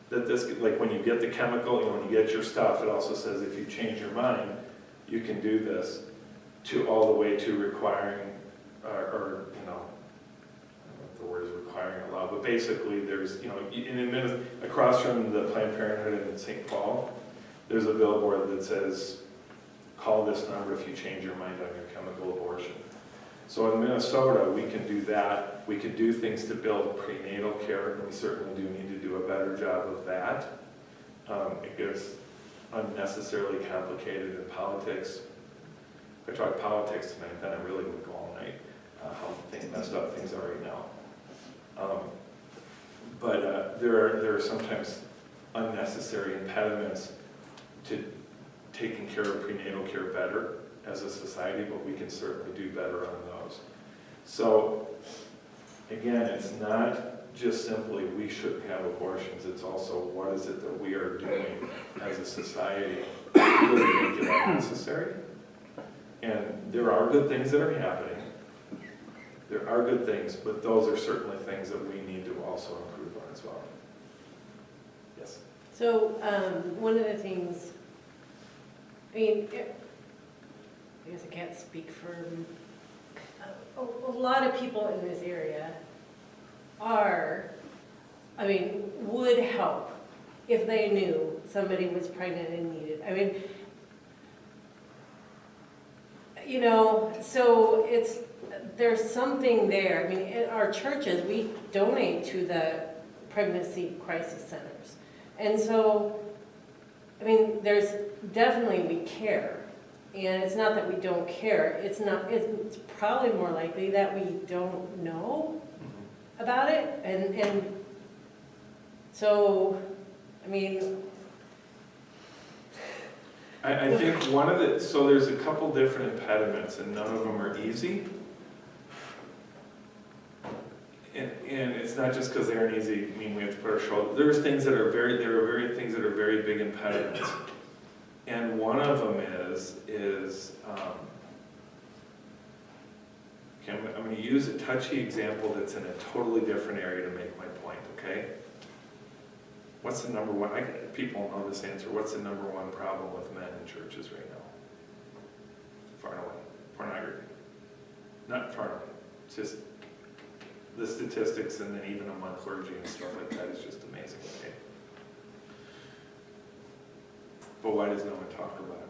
Speaker 3: that this, like when you get the chemical, when you get your stuff, it also says if you change your mind, you can do this, to all the way to requiring, or I don't know if the word is requiring a law, but basically there's, across from the Planned Parenthood in St. Paul, there's a billboard that says, call this number if you change your mind on your chemical abortion. So in Minnesota, we can do that. We can do things to build prenatal care, and we certainly do need to do a better job of that. It gets unnecessarily complicated in politics. If I talk politics tonight, then I really would go all night, how messed up things are right now. But there are sometimes unnecessary impediments to taking care of prenatal care better as a society, but we can certainly do better on those. So again, it's not just simply we shouldn't have abortions, it's also what is it that we are doing as a society to really make it unnecessary. And there are good things that are happening. There are good things, but those are certainly things that we need to also improve on as well. Yes?
Speaker 8: So one of the things, I mean, I guess I can't speak for, a lot of people in this area would help if they knew somebody was pregnant and needed. I mean, so there's something there. I mean, in our churches, we donate to the pregnancy crisis centers. And so, I mean, there's definitely, we care. And it's not that we don't care, it's probably more likely that we don't know about it. And so, I mean,
Speaker 3: I think so there's a couple different impediments and none of them are easy. And it's not just because they aren't easy, I mean we have to put our shoulder. There are things that are very big impediments. And one of them is okay, I'm going to use a touchy example that's in a totally different area to make my point, okay? What's the number one, people know this answer, what's the number one problem with men in churches right now? Far and away, pornography. Not far and away, it's just the statistics and then even among clergy and stuff like that is just amazing, okay? But why does no one talk about it?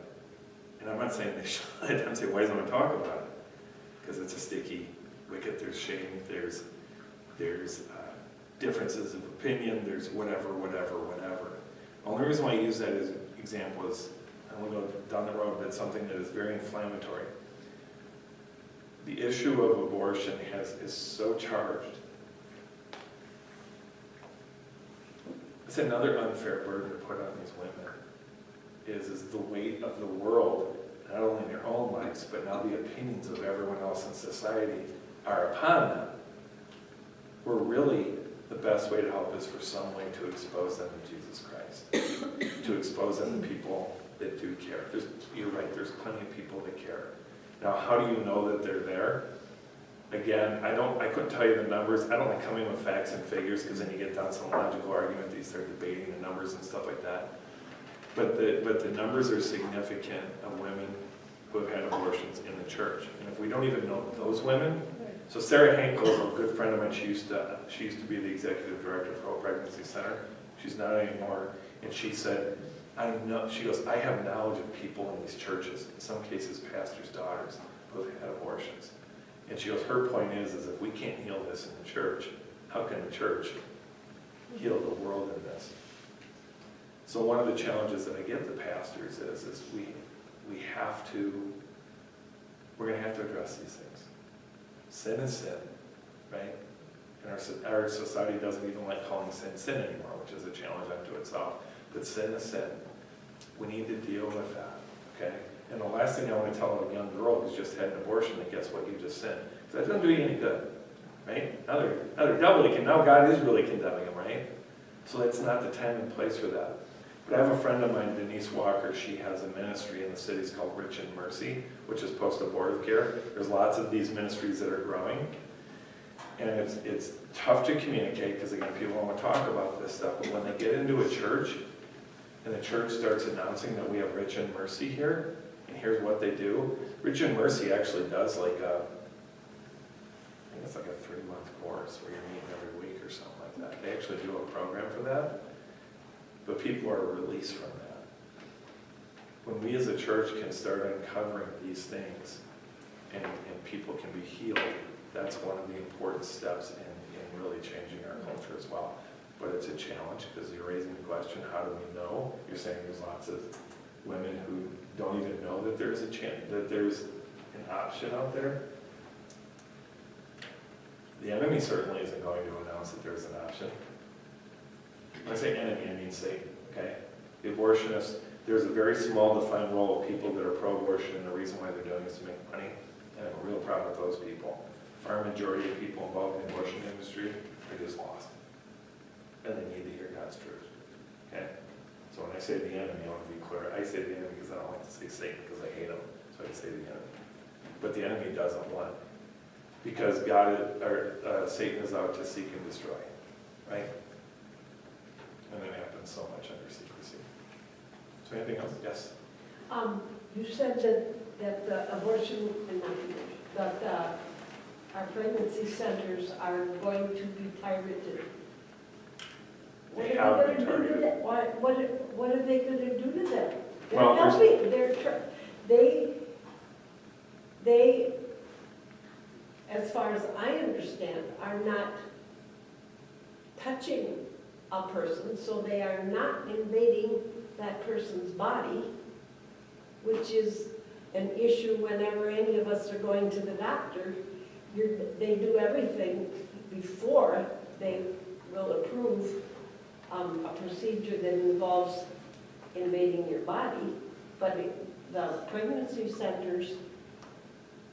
Speaker 3: And I'm not saying they should, I'm saying why does no one talk about it? Because it's a sticky wicket, there's shame, there's differences of opinion, there's whatever. The only reason why I use that as an example is, I want to go down the road, but something that is very inflammatory. The issue of abortion is so charged. It's another unfair burden to put on these women. Is the weight of the world, not only in their own lives, but now the opinions of everyone else in society are upon them. Where really the best way to help is for some way to expose them to Jesus Christ, to expose them to people that do care. You're right, there's plenty of people that care. Now, how do you know that they're there? Again, I couldn't tell you the numbers. I don't like coming with facts and figures because then you get down some logical argument, you start debating the numbers and stuff like that. But the numbers are significant of women who have had abortions in the church. And if we don't even know those women, so Sarah Hankel is a good friend of mine. She used to be the executive director for Hope Pregnancy Center. She's not anymore. And she said, she goes, I have knowledge of people in these churches, in some cases pastors' daughters, who have had abortions. And she goes, her point is if we can't heal this in the church, how can the church heal the world in this? So one of the challenges that I give the pastors is we're going to have to address these things. Sin is sin, right? And our society doesn't even like calling sin anymore, which is a challenge unto itself. But sin is sin. We need to deal with that, okay? And the last thing I want to tell a young girl who's just had an abortion that guess what, you just sinned. That doesn't do you any good, right? Now they're doubly, now God is really condemning them, right? So it's not the time and place for that. But I have a friend of mine, Denise Walker, she has a ministry in the cities called Rich and Mercy, which is post-abortive care. There's lots of these ministries that are growing. And it's tough to communicate because again, people want to talk about this stuff, but when they get into a church and the church starts announcing that we have Rich and Mercy here, and here's what they do. Rich and Mercy actually does like I think it's like a 3-month course where you're meeting every week or something like that. They actually do a program for that, but people are released from that. When we as a church can start uncovering these things and people can be healed, that's one of the important steps in really changing our culture as well. But it's a challenge because you're raising the question, how do we know? You're saying there's lots of women who don't even know that there's a chance, that there's an option out there. The enemy certainly isn't going to announce that there's an option. When I say enemy, I mean Satan, okay? The abortionists, there's a very small defined role of people that are pro-abortion, and the reason why they're doing it is to make money. And I have a real problem with those people. The far majority of people involved in the abortion industry are just lost. And they need to hear God's truth, okay? So when I say the enemy, I want to be clear. I say the enemy because I don't like to say Satan because I hate him. So I say the enemy. But the enemy doesn't want. Because Satan is out to seek and destroy, right? And it happens so much under secrecy. So anything else? Yes?
Speaker 9: You said that the abortion, that our pregnancy centers are going to be pirated.
Speaker 3: They have been targeted.
Speaker 9: What are they going to do to them? They're
Speaker 3: Well,
Speaker 9: helping. They, as far as I understand, are not touching a person, so they are not invading that person's body, which is an issue whenever any of us are going to the doctor. They do everything before they will approve a procedure that involves invading your body, but the pregnancy centers,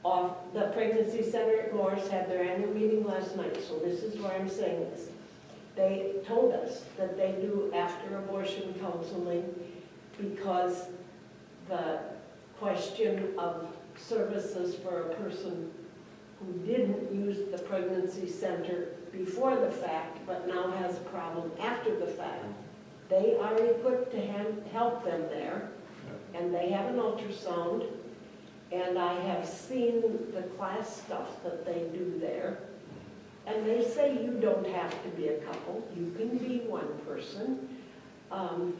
Speaker 9: the pregnancy center at Morris had their annual meeting last night, so this is where I'm saying this. They told us that they do after abortion counseling because the question of services for a person who didn't use the pregnancy center before the fact, but now has a problem after the fact. They are equipped to help them there, and they have an ultrasound, and I have seen the class stuff that they do there. And they say you don't have to be a couple, you can be one person. I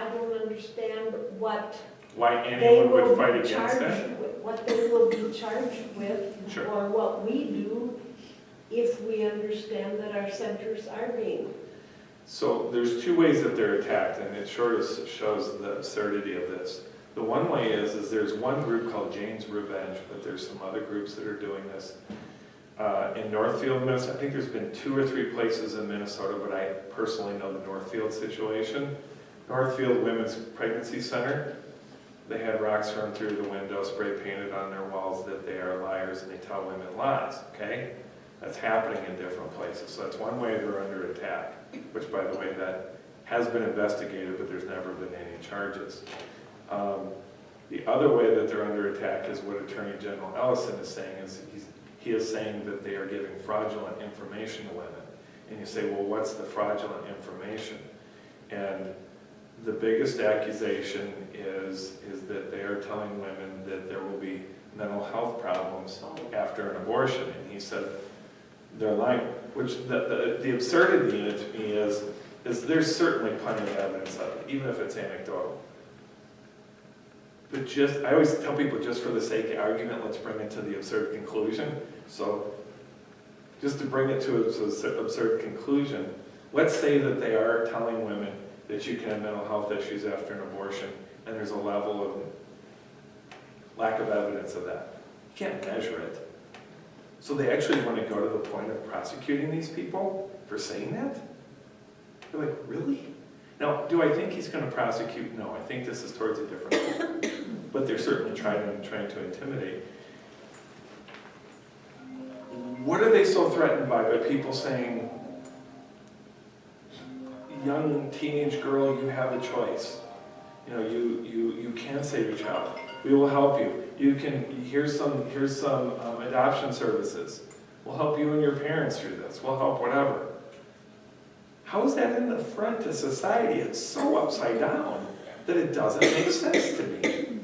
Speaker 9: don't understand what
Speaker 3: Why
Speaker 9: they
Speaker 3: anyone
Speaker 9: will
Speaker 3: would fight
Speaker 9: be
Speaker 3: against
Speaker 9: charged
Speaker 3: that?
Speaker 9: with, what they will be charged with,
Speaker 3: Sure.
Speaker 9: or what we do if we understand that our centers are being.
Speaker 3: So there's two ways that they're attacked, and it sort of shows the absurdity of this. The one way is there's one group called Jane's Revenge, but there's some other groups that are doing this. In Northfield, Minnesota, I think there's been 2 or 3 places in Minnesota, but I personally know the Northfield situation. Northfield Women's Pregnancy Center, they had rocks thrown through the window, spray painted on their walls that they are liars and they tell women lies, okay? That's happening in different places. So that's one way they're under attack, which by the way, that has been investigated, but there's never been any charges. The other way that they're under attack is what Attorney General Ellison is saying, is he is saying that they are giving fraudulent information to women. And you say, well, what's the fraudulent information? And the biggest accusation is that they are telling women that there will be mental health problems after an abortion. And he said they're lying, which the absurdity in it to me is there's certainly plenty of evidence of it, even if it's anecdotal. But I always tell people, just for the sake of argument, let's bring it to the absurd conclusion. So just to bring it to an absurd conclusion, let's say that they are telling women that you can have mental health issues after an abortion, and there's a level of lack of evidence of that. You can't measure it. So they actually want to go to the point of prosecuting these people for saying that? They're like, really? Now, do I think he's going to prosecute? No, I think this is towards a different goal. But they're certainly trying to intimidate. What are they so threatened by people saying, young teenage girl, you have a choice. You know, you can save your child. We will help you. Here's some adoption services. We'll help you and your parents through this. We'll help whatever. How is that in the front of society? It's so upside down that it doesn't make sense to me.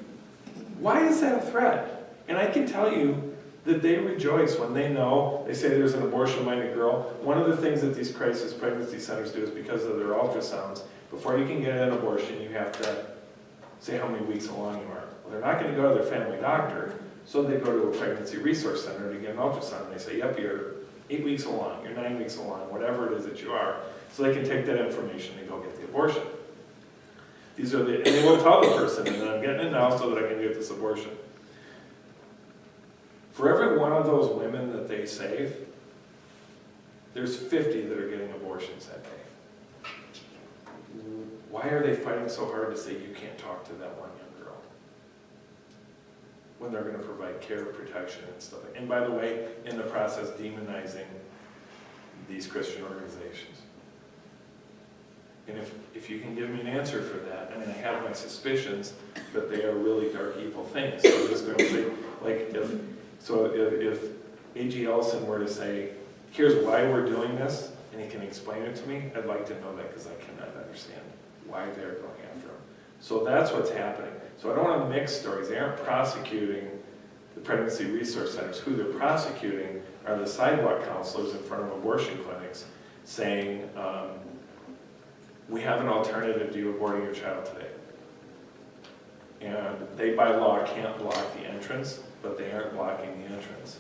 Speaker 3: Why is that a threat? And I can tell you that they rejoice when they know, they say there's an abortion-minded girl. One of the things that these crisis pregnancy centers do is because of their ultrasounds, before you can get an abortion, you have to say how many weeks along you are. Well, they're not going to go to their family doctor, so they go to a pregnancy resource center to get an ultrasound. They say, yep, you're 8 weeks along, you're 9 weeks along, whatever it is that you are. So they can take that information and go get the abortion. And they will tell the person, and I'm getting it now so that I can get this abortion. For every one of those women that they save, there's 50 that are getting abortions that day. Why are they fighting so hard to say you can't talk to that one young girl when they're going to provide care, protection, and stuff? And by the way, in the process, demonizing these Christian organizations. And if you can give me an answer for that, I mean, I have my suspicions that they are really dark, evil things. So I'm just going to say, like, if A.G. Ellison were to say, here's why we're doing this, and he can explain it to me, I'd like to know that because I cannot understand why they're going after him. So that's what's happening. So I don't want to mix stories. They aren't prosecuting the pregnancy resource centers. Who they're prosecuting are the sidewalk counselors in front of abortion clinics saying, we have an alternative to you aborting your child today. And they, by law, can't block the entrance, but they aren't blocking the entrance.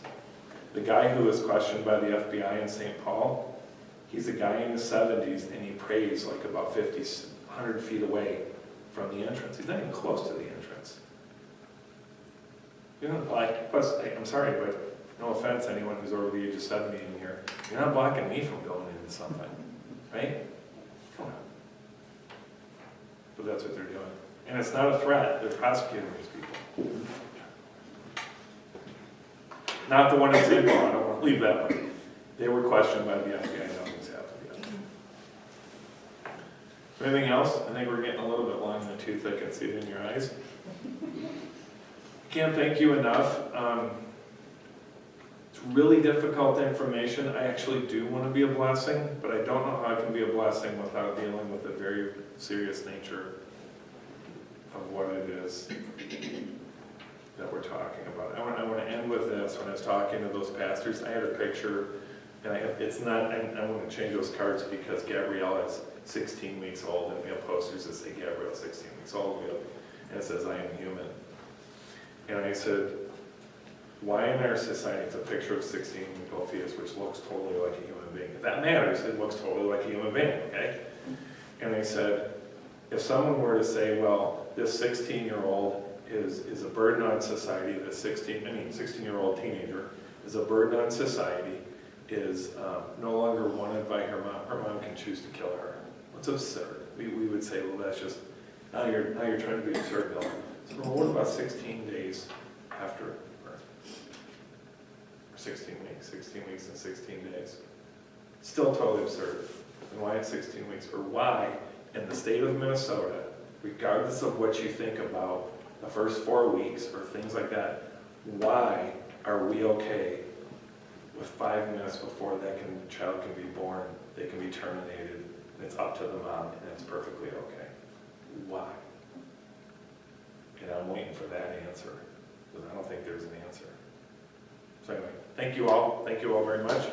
Speaker 3: The guy who was questioned by the FBI in St. Paul, he's a guy in his 70s, and he prays like about 50, 100 feet away from the entrance. He's not even close to the entrance. You're not blocking, plus, I'm sorry, but no offense, anyone who's over the age of 70 in here, you're not blocking me from going into something, right? Come on. But that's what they're doing. And it's not a threat, they're prosecuting these people. Not the one in St. Paul, I don't want to leave that one. They were questioned by the FBI, nothing's happened yet. Anything else? I think we're getting a little bit long in the tooth, I can see it in your eyes. Can't thank you enough. It's really difficult information. I actually do want to be a blessing, but I don't know how I can be a blessing without dealing with the very serious nature of what it is that we're talking about. I want to end with this. When I was talking to those pastors, I had a picture, and I want to change those cards because Gabrielle is 16 weeks old, and we have posters that say Gabrielle 16 weeks old, and it says, I am human. And I said, why in our society, it's a picture of 16-week-old fetus, which looks totally like a human being. If that matters, it looks totally like a human being, okay? And I said, if someone were to say, well, this 16-year-old is a burden on society, this 16-year-old teenager is a burden on society, is no longer wanted by her mom can choose to kill her. It's absurd. We would say, well, that's just, now you're trying to be absurd, Bill. So, well, what about 16 days after birth? Or 16 weeks and 16 days. Still totally absurd. And why at 16 weeks? Or why, in the state of Minnesota, regardless of what you think about the first 4 weeks or things like that, why are we okay with 5 minutes before that child can be born, they can be terminated, and it's up to the mom, and it's perfectly okay? Why? And I'm waiting for that answer, because I don't think there's an answer. So anyway, thank you all very much.